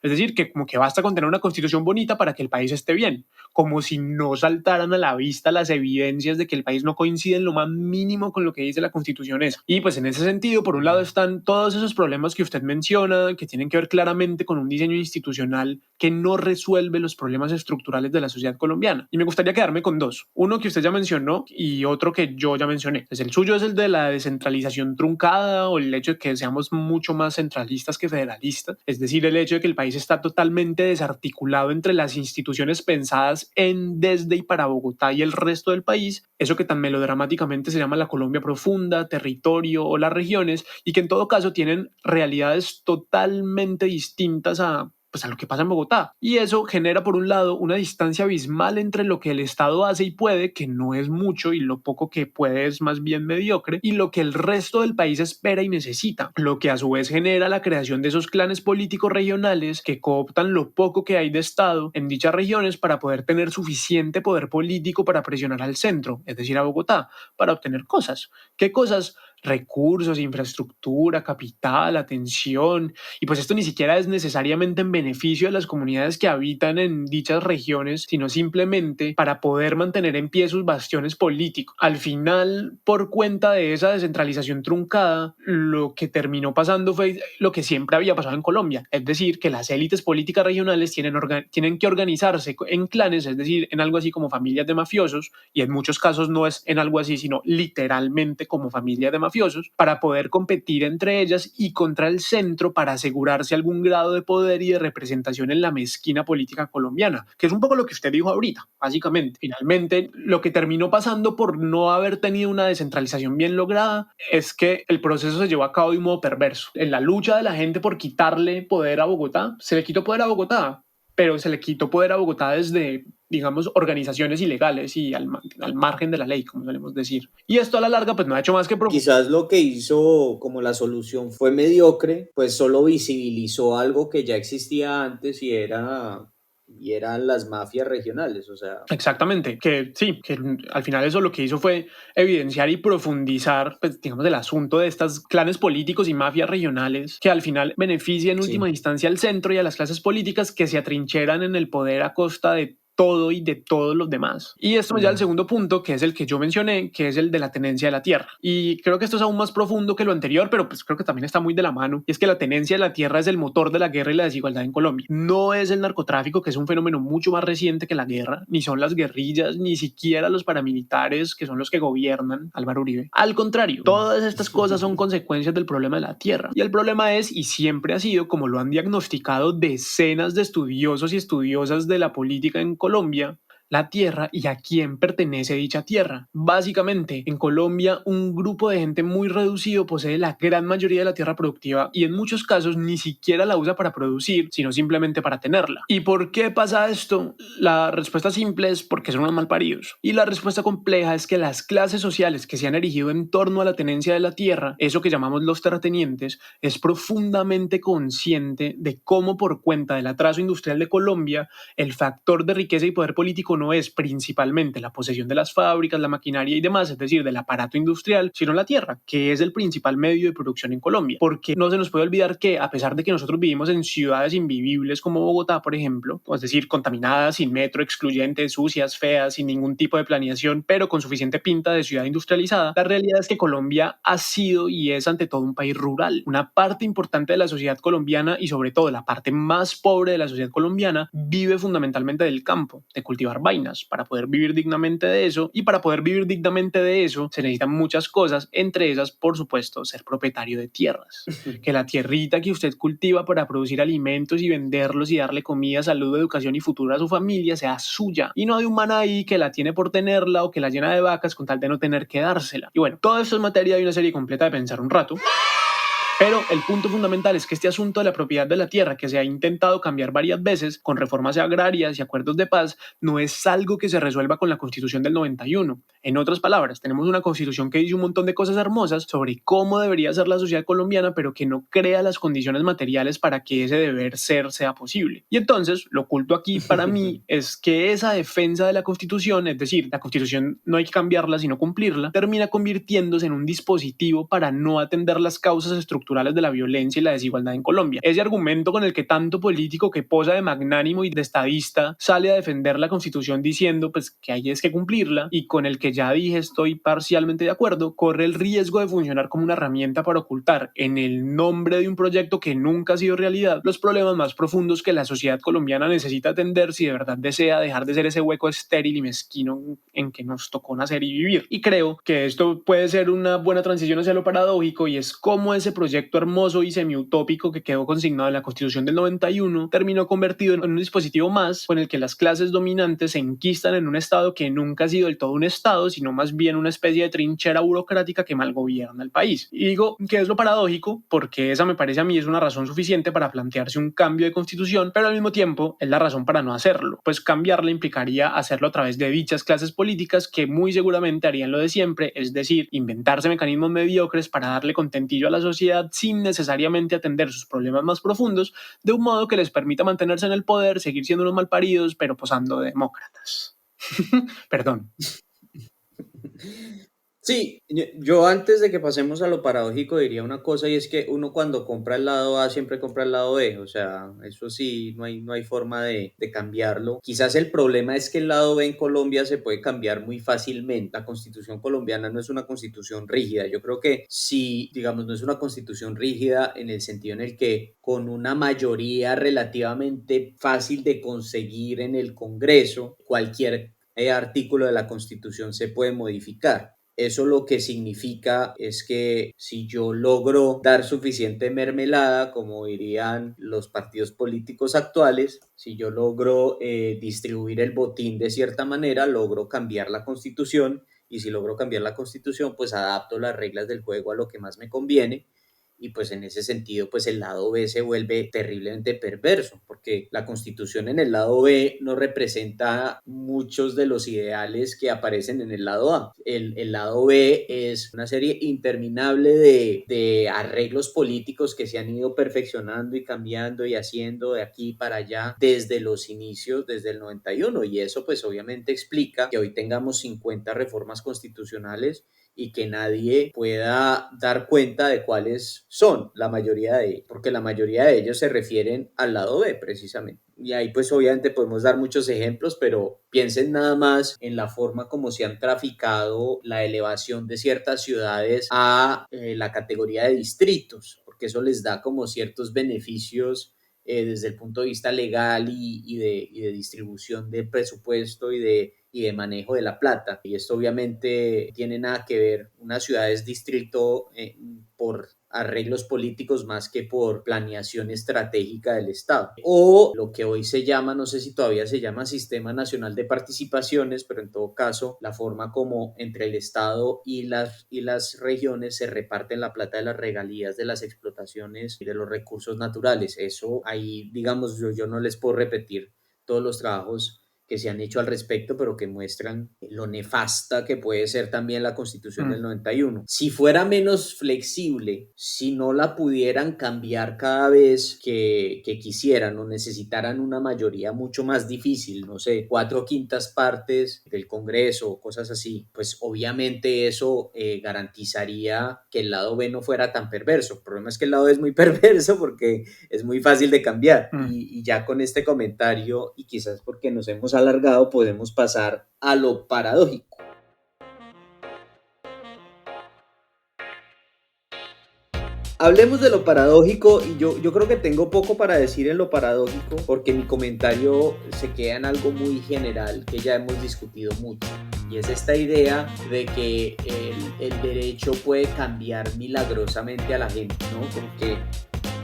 Es decir, que como que basta con tener una constitución bonita para que el país esté bien, como si no saltaran a la vista las evidencias de que el país no coincide en lo más mínimo con lo que dice la constitución esa. Y pues en ese sentido, por un lado están todos esos problemas que usted menciona, que tienen que ver claramente con un diseño institucional que no resuelve los problemas estructurales de la sociedad colombiana. Y me gustaría quedarme con dos. Uno que usted ya mencionó y otro que yo ya mencioné. Pues el suyo es el de la descentralización truncada o el hecho de que seamos mucho más centralistas que federalistas. Es decir, el hecho de que el país está totalmente desarticulado entre las instituciones pensadas en, desde y para Bogotá y el resto del país, eso que tan melodramáticamente se llama la Colombia profunda, territorio o las regiones, y que en todo caso tienen realidades totalmente distintas a lo que pasa en Bogotá. Y eso genera, por un lado, una distancia abismal entre lo que el Estado hace y puede, que no es mucho, y lo poco que puede es más bien mediocre, y lo que el resto del país espera y necesita, lo que a su vez genera la creación de esos clanes políticos regionales que cooptan lo poco que hay de Estado en dichas regiones para poder tener suficiente poder político para presionar al centro, es decir, a Bogotá, para obtener cosas. ¿Qué cosas? Recursos, infraestructura, capital, atención, y pues esto ni siquiera es necesariamente en beneficio de las comunidades que habitan en dichas regiones, sino simplemente para poder mantener en pie sus bastiones políticos. Al final, por cuenta de esa descentralización truncada, lo que terminó pasando fue lo que siempre había pasado en Colombia, es decir, que las élites políticas regionales tienen que organizarse en clanes, es decir, en algo así como familias de mafiosos, y en muchos casos no es en algo así, sino literalmente como familias de mafiosos, para poder competir entre ellas y contra el centro para asegurarse algún grado de poder y de representación en la mezquina política colombiana, que es un poco lo que usted dijo ahorita, básicamente. Finalmente, lo que terminó pasando por no haber tenido una descentralización bien lograda es que el proceso se llevó a cabo de un modo perverso. En la lucha de la gente por quitarle poder a Bogotá, se le quitó poder a Bogotá, pero se le quitó poder a Bogotá desde, digamos, organizaciones ilegales y al margen de la ley, como solemos decir. Y esto a la larga pues no ha hecho más que... Quizás lo que hizo como la solución fue mediocre, pues solo visibilizó algo que ya existía antes y eran las mafias regionales, o sea. Exactamente, que sí, que al final eso lo que hizo fue evidenciar y profundizar, pues digamos, el asunto de estos clanes políticos y mafias regionales que al final benefician en última instancia al centro y a las clases políticas que se atrincheran en el poder a costa de todo y de todos los demás. Y esto me lleva al segundo punto, que es el que yo mencioné, que es el de la tenencia de la tierra. Y creo que esto es aún más profundo que lo anterior, pero pues creo que también está muy de la mano. Y es que la tenencia de la tierra es el motor de la guerra y la desigualdad en Colombia. No es el narcotráfico, que es un fenómeno mucho más reciente que la guerra, ni son las guerrillas, ni siquiera los paramilitares, que son los que gobiernan Álvaro Uribe. Al contrario, todas estas cosas son consecuencias del problema de la tierra. Y el problema es, y siempre ha sido, como lo han diagnosticado decenas de estudiosos y estudiosas de la política en Colombia, la tierra y a quién pertenece dicha tierra. Básicamente, en Colombia, un grupo de gente muy reducido posee la gran mayoría de la tierra productiva y en muchos casos ni siquiera la usa para producir, sino simplemente para tenerla. ¿Y por qué pasa esto? La respuesta simple es porque son unos malparidos. Y la respuesta compleja es que las clases sociales que se han erigido en torno a la tenencia de la tierra, eso que llamamos los terratenientes, es profundamente consciente de cómo por cuenta del atraso industrial de Colombia, el factor de riqueza y poder político no no es principalmente la posesión de las fábricas, la maquinaria y demás, es decir, del aparato industrial, sino la tierra, que es el principal medio de producción en Colombia. Porque no se nos puede olvidar que, a pesar de que nosotros vivimos en ciudades invivibles como Bogotá, por ejemplo, es decir, contaminadas, sin metro, excluyentes, sucias, feas, sin ningún tipo de planeación, pero con suficiente pinta de ciudad industrializada, la realidad es que Colombia ha sido y es ante todo un país rural. Una parte importante de la sociedad colombiana y sobre todo la parte más pobre de la sociedad colombiana vive fundamentalmente del campo, de cultivar vainas. Para poder vivir dignamente de eso, y para poder vivir dignamente de eso se necesitan muchas cosas, entre esas, por supuesto, ser propietario de tierras. Que la tierrita que usted cultiva para producir alimentos y venderlos y darle comida, salud, educación y futuro a su familia sea suya, y no de un man ahí que la tiene por tenerla o que la llena de vacas con tal de no tener que dársela. Y bueno, todo esto es materia de una serie completa de Pensar un Rato. Pero el punto fundamental es que este asunto de la propiedad de la tierra, que se ha intentado cambiar varias veces con reformas agrarias y acuerdos de paz, no es algo que se resuelva con la Constitución del 91. En otras palabras, tenemos una Constitución que dice un montón de cosas hermosas sobre cómo debería ser la sociedad colombiana, pero que no crea las condiciones materiales para que ese deber ser sea posible. Y entonces, lo oculto aquí para mí es que esa defensa de la Constitución, es decir, la Constitución no hay que cambiarla, sino cumplirla, termina convirtiéndose en un dispositivo para no atender las causas estructurales de la violencia y la desigualdad en Colombia. Ese argumento con el que tanto político que posa de magnánimo y de estadista sale a defender la Constitución diciendo pues que hay es que cumplirla, y con el que ya dije estoy parcialmente de acuerdo, corre el riesgo de funcionar como una herramienta para ocultar, en el nombre de un proyecto que nunca ha sido realidad, los problemas más profundos que la sociedad colombiana necesita atender si de verdad desea dejar de ser ese hueco estéril y mezquino en que nos tocó nacer y vivir. Y creo que esto puede ser una buena transición hacia lo paradójico, y es cómo ese proyecto hermoso y semiutópico que quedó consignado en la Constitución del 91 terminó convertido en un dispositivo más con el que las clases dominantes se enquistan en un Estado que nunca ha sido del todo un Estado, sino más bien una especie de trinchera burocrática que malgobierna el país. Y digo que es lo paradójico porque esa me parece a mí es una razón suficiente para plantearse un cambio de Constitución, pero al mismo tiempo es la razón para no hacerlo, pues cambiarla implicaría hacerlo a través de dichas clases políticas que muy seguramente harían lo de siempre, es decir, inventarse mecanismos mediocres para darle contentillo a la sociedad sin necesariamente atender sus problemas más profundos, de un modo que les permita mantenerse en el poder, seguir siendo unos malparidos, pero posando de demócratas. Perdón. Sí, yo antes de que pasemos a lo paradójico diría una cosa, y es que uno cuando compra el lado A siempre compra el lado B, o sea, eso sí, no hay forma de cambiarlo. Quizás el problema es que el lado B en Colombia se puede cambiar muy fácilmente. La constitución colombiana no es una constitución rígida. Yo creo que si, digamos, no es una constitución rígida en el sentido en el que con una mayoría relativamente fácil de conseguir en el Congreso, cualquier artículo de la constitución se puede modificar. Eso lo que significa es que si yo logro dar suficiente mermelada, como dirían los partidos políticos actuales, si yo logro distribuir el botín de cierta manera, logro cambiar la constitución, y si logro cambiar la constitución, pues adapto las reglas del juego a lo que más me conviene. Y pues en ese sentido, pues el lado B se vuelve terriblemente perverso, porque la constitución en el lado B no representa muchos de los ideales que aparecen en el lado A. El lado B es una serie interminable de arreglos políticos que se han ido perfeccionando y cambiando y haciendo de aquí para allá desde los inicios, desde el 91, y eso pues obviamente explica que hoy tengamos 50 reformas constitucionales y que nadie pueda dar cuenta de cuáles son la mayoría de ellos, porque la mayoría de ellos se refieren al lado B precisamente. Y ahí pues obviamente podemos dar muchos ejemplos, pero piensen nada más en la forma como se han traficado la elevación de ciertas ciudades a la categoría de distritos, porque eso les da como ciertos beneficios desde el punto de vista legal y de distribución de presupuesto y de manejo de la plata. Y esto obviamente tiene nada que ver, una ciudad es distrito por arreglos políticos más que por planeación estratégica del Estado. O lo que hoy se llama, no sé si todavía se llama Sistema Nacional de Participaciones, pero en todo caso, la forma como entre el Estado y las regiones se reparten la plata de las regalías de las explotaciones y de los recursos naturales. Eso ahí, digamos, yo no les puedo repetir todos los trabajos que se han hecho al respecto, pero que muestran lo nefasta que puede ser también la Constitución del 91. Si fuera menos flexible, si no la pudieran cambiar cada vez que quisieran o necesitaran una mayoría mucho más difícil, no sé, 4/5 partes del Congreso o cosas así, pues obviamente eso garantizaría que el lado B no fuera tan perverso. El problema es que el lado B es muy perverso porque es muy fácil de cambiar. Y ya con este comentario, y quizás porque nos hemos alargado, podemos pasar a lo paradójico. Hablemos de lo paradójico, y yo creo que tengo poco para decir en lo paradójico, porque mi comentario se queda en algo muy general que ya hemos discutido mucho. Y es esta idea de que el derecho puede cambiar milagrosamente a la gente, ¿no? Porque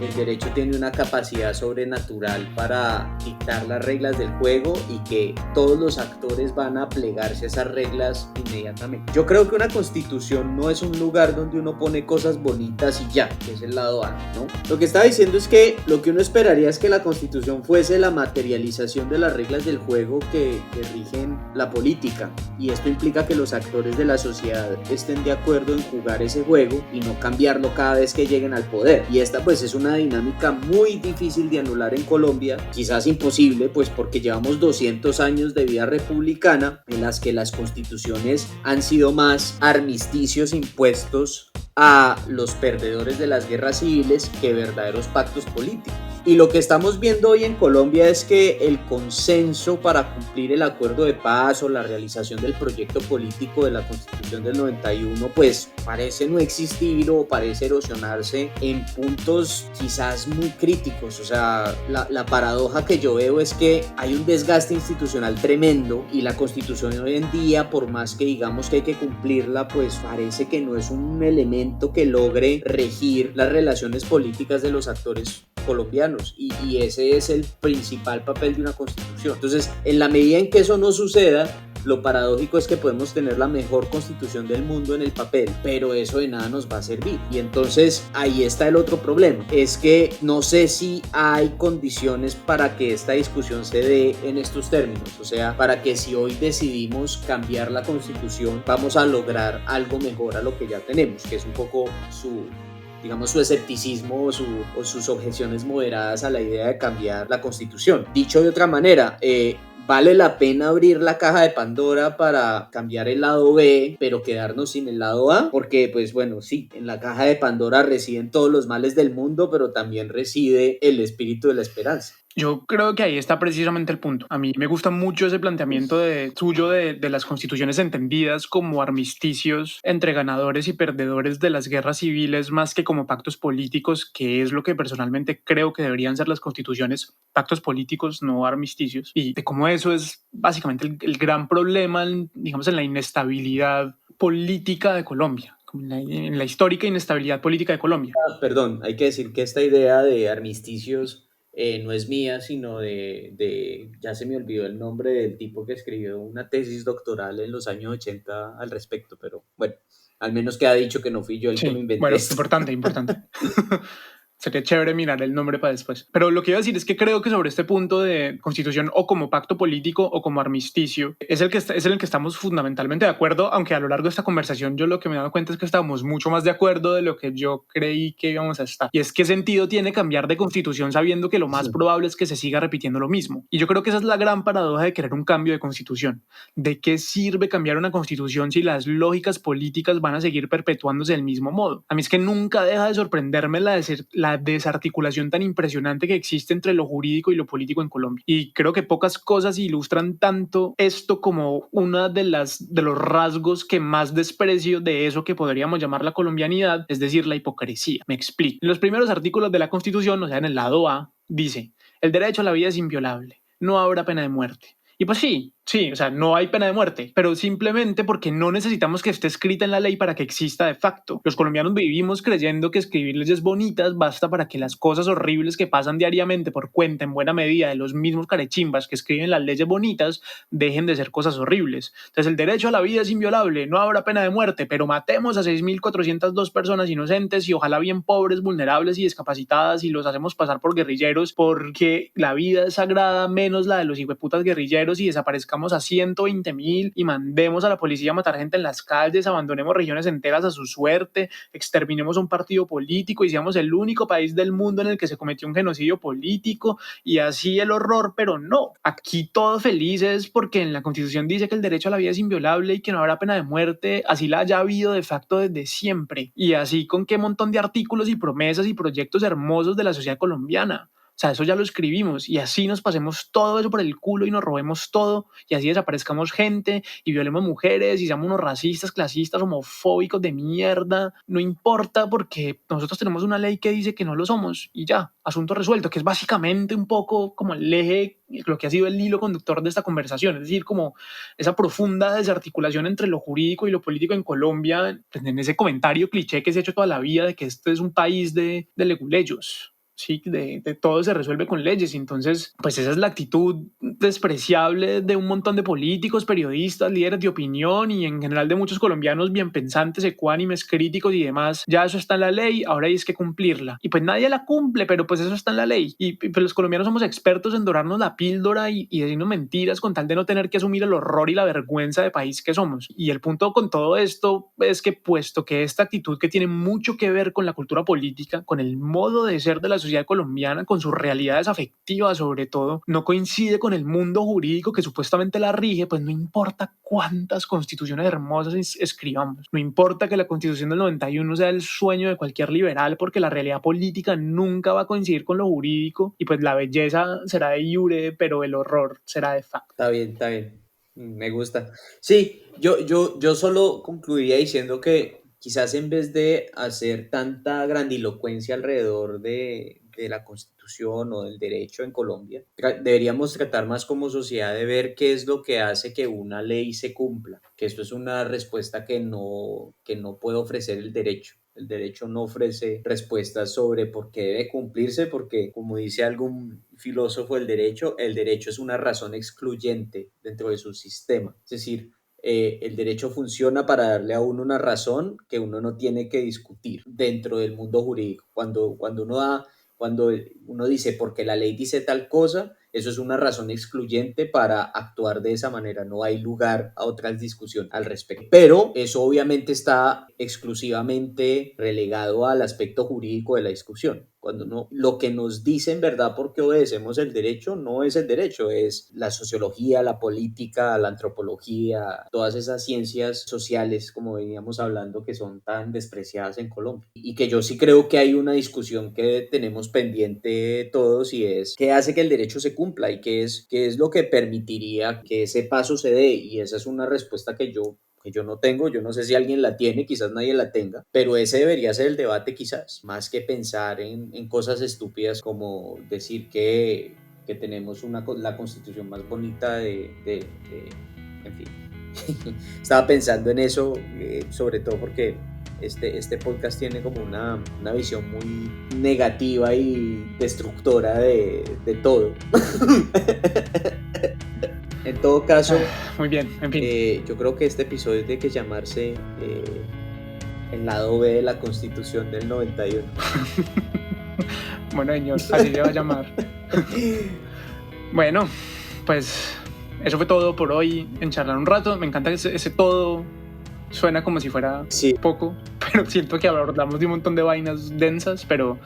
el derecho tiene una capacidad sobrenatural para dictar las reglas del juego y que todos los actores van a plegarse a esas reglas inmediatamente. Yo creo que una constitución no es un lugar donde uno pone cosas bonitas y ya, que es el lado A, ¿no? Lo que estaba diciendo es que lo que uno esperaría es que la constitución fuese la materialización de las reglas del juego que rigen la política, y esto implica que los actores de la sociedad estén de acuerdo en jugar ese juego y no cambiarlo cada vez que lleguen al poder. Y esta pues es una dinámica muy difícil de anular en Colombia, quizás imposible, pues porque llevamos 200 años de vida republicana en las que las constituciones han sido más armisticios impuestos a los perdedores de las guerras civiles que verdaderos pactos políticos. Y lo que estamos viendo hoy en Colombia es que el consenso para cumplir el acuerdo de paz o la realización del proyecto político de la Constitución del 91 pues parece no existir o parece erosionarse en puntos quizás muy críticos. O sea, la paradoja que yo veo es que hay un desgaste institucional tremendo y la Constitución hoy en día, por más que digamos que hay que cumplirla, pues parece que no es un elemento que logre regir las relaciones políticas de los actores colombianos, y ese es el principal papel de una constitución. Entonces, en la medida en que eso no suceda, lo paradójico es que podemos tener la mejor constitución del mundo en el papel, pero eso de nada nos va a servir. Y entonces ahí está el otro problema, es que no sé si hay condiciones para que esta discusión se dé en estos términos, o sea, para que si hoy decidimos cambiar la constitución, vamos a lograr algo mejor a lo que ya tenemos, que es un poco su escepticismo o sus objeciones moderadas a la idea de cambiar la constitución. Dicho de otra manera, ¿vale la pena abrir la caja de Pandora para cambiar el lado B, pero quedarnos sin el lado A? Porque, pues bueno, sí, en la caja de Pandora residen todos los males del mundo, pero también reside el espíritu de la esperanza. Yo creo que ahí está precisamente el punto. A mí me gusta mucho ese planteamiento suyo de las constituciones entendidas como armisticios entre ganadores y perdedores de las guerras civiles más que como pactos políticos, que es lo que personalmente creo que deberían ser las constituciones, pactos políticos, no armisticios. Y de cómo eso es básicamente el gran problema, digamos, en la inestabilidad política de Colombia, en la histórica inestabilidad política de Colombia. Perdón, hay que decir que esta idea de armisticios no es mía, sino ya se me olvidó el nombre del tipo que escribió una tesis doctoral en los años 80 al respecto, pero bueno, al menos queda dicho que no fui yo el que me inventé. Bueno, importante. Sería chévere mirar el nombre para después. Pero lo que iba a decir es que creo que sobre este punto de constitución o como pacto político o como armisticio es el que estamos fundamentalmente de acuerdo, aunque a lo largo de esta conversación yo lo que me he dado cuenta es que estamos mucho más de acuerdo de lo que yo creí que íbamos a estar. Y es qué sentido tiene cambiar de constitución sabiendo que lo más probable es que se siga repitiendo lo mismo. Y yo creo que esa es la gran paradoja de querer un cambio de constitución. ¿De qué sirve cambiar una constitución si las lógicas políticas van a seguir perpetuándose del mismo modo? A mí es que nunca deja de sorprenderme la desarticulación tan impresionante que existe entre lo jurídico y lo político en Colombia. Y creo que pocas cosas ilustran tanto esto como una de los rasgos que más desprecio de eso que podríamos llamar la colombianidad, es decir, la hipocresía. Me explico. En los primeros artículos de la Constitución, o sea, en el lado A, dice: el derecho a la vida es inviolable, no habrá pena de muerte. Y pues sí, Sí, o sea, no hay pena de muerte, pero simplemente porque no necesitamos que esté escrita en la ley para que exista de facto. Los colombianos vivimos creyendo que escribir leyes bonitas basta para que las cosas horribles que pasan diariamente por cuenta en buena medida de los mismos carechimbas que escriben las leyes bonitas dejen de ser cosas horribles. Entonces el derecho a la vida es inviolable, no habrá pena de muerte, pero matemos a 6.402 personas inocentes y ojalá bien pobres, vulnerables y discapacitadas y los hacemos pasar por guerrilleros porque la vida es sagrada menos la de los hijueputas guerrilleros y desaparezcamos a 120.000 y mandemos a la policía a matar gente en las calles, abandonemos regiones enteras a su suerte, exterminemos un partido político y seamos el único país del mundo en el que se cometió un genocidio político y así el horror, pero no. Aquí todos felices porque en la Constitución dice que el derecho a la vida es inviolable y que no habrá pena de muerte, así la haya habido de facto desde siempre. Y así con qué montón de artículos y promesas y proyectos hermosos de la sociedad colombiana. O sea, eso ya lo escribimos y así nos pasemos todo eso por el culo y nos robemos todo y así desaparezcamos gente y violemos mujeres y seamos unos racistas, clasistas, homofóbicos de mierda. No importa porque nosotros tenemos una ley que dice que no lo somos y ya, asunto resuelto, que es básicamente un poco como el eje, lo que ha sido el hilo conductor de esta conversación, es decir, como esa profunda desarticulación entre lo jurídico y lo político en Colombia, en ese comentario cliché que se ha hecho toda la vida de que este es un país de leguleyos. Sí, de todo se resuelve con leyes. Entonces, pues esa es la actitud despreciable de un montón de políticos, periodistas, líderes de opinión y en general de muchos colombianos bien pensantes, ecuánimes, críticos y demás. Ya eso está en la ley, ahora hay que cumplirla. Y pues nadie la cumple, pero pues eso está en la ley. Y pues los colombianos somos expertos en dorarnos la píldora y decirnos mentiras con tal de no tener que asumir el horror y la vergüenza de país que somos. Y el punto con todo esto es que puesto que esta actitud que tiene mucho que ver con la cultura política, con el modo de ser de la sociedad colombiana, con sus realidades afectivas sobre todo, no coincide con el mundo jurídico que supuestamente la rige, pues no importa cuántas constituciones hermosas escribamos, no importa que la constitución del 91 sea el sueño de cualquier liberal, porque la realidad política nunca va a coincidir con lo jurídico y pues la belleza será de iure, pero el horror será de facto. Está bien, me gusta. Sí, yo solo concluiría diciendo que quizás en vez de hacer tanta grandilocuencia alrededor de la Constitución o del derecho en Colombia, deberíamos tratar más como sociedad de ver qué es lo que hace que una ley se cumpla, que esto es una respuesta que no puede ofrecer el derecho. El derecho no ofrece respuestas sobre por qué debe cumplirse, porque, como dice algún filósofo del derecho, el derecho es una razón excluyente dentro de su sistema. Es decir, el derecho funciona para darle a uno una razón que uno no tiene que discutir dentro del mundo jurídico. Cuando uno dice porque la ley dice tal cosa, eso es una razón excluyente para actuar de esa manera. No hay lugar a otras discusiones al respecto. Pero eso obviamente está exclusivamente relegado al aspecto jurídico de la discusión. Cuando no, lo que nos dice en verdad por qué obedecemos el derecho no es el derecho, es la sociología, la política, la antropología, todas esas ciencias sociales, como veníamos hablando, que son tan despreciadas en Colombia. Y que yo sí creo que hay una discusión que tenemos pendiente todos y es qué hace que el derecho se cumpla y qué es lo que permitiría que ese paso se dé. Y esa es una respuesta que yo no tengo, yo no sé si alguien la tiene, quizás nadie la tenga, pero ese debería ser el debate quizás, más que pensar en cosas estúpidas como decir que tenemos la constitución más bonita en fin. Estaba pensando en eso, sobre todo porque este podcast tiene como una visión muy negativa y destructora de todo. En todo caso, muy bien, en fin. Yo creo que este episodio tiene que llamarse el lado B de la Constitución del 91. Bueno, señor, así se va a llamar. Bueno, pues eso fue todo por hoy en Charlar un Rato. Me encanta ese todo. Suena como si fuera poco, pero siento que hablamos de un montón de vainas densas, pero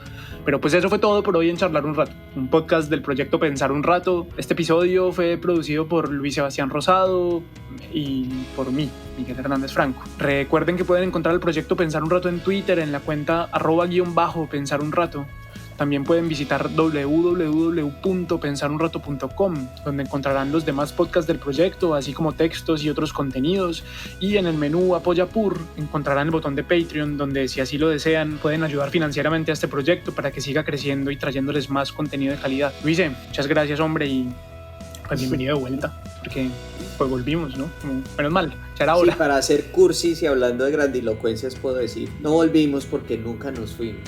pues eso fue todo por hoy en Charlar un Rato, un podcast del proyecto Pensar un Rato. Este episodio fue producido por Luis Sebastián Rosado y por mí, Miguel Hernández Franco. Recuerden que pueden encontrar el proyecto Pensar un Rato en Twitter en la cuenta @_Pensar un Rato. También pueden visitar www.pensarunrato.com, donde encontrarán los demás podcasts del proyecto, así como textos y otros contenidos. Y en el menú Apoya Pur encontrarán el botón de Patreon, donde si así lo desean pueden ayudar financieramente a este proyecto para que siga creciendo y trayéndoles más contenido de calidad. Luis, muchas gracias, hombre, y pues bienvenido de vuelta, porque pues volvimos, ¿no? Menos mal, ya era hora. Sí, para hacer cursis y hablando de grandilocuencias puedo decir, no volvimos porque nunca nos fuimos.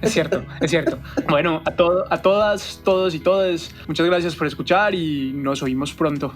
Es cierto, es cierto. Bueno, a todas, todos y todes, muchas gracias por escuchar y nos oímos pronto.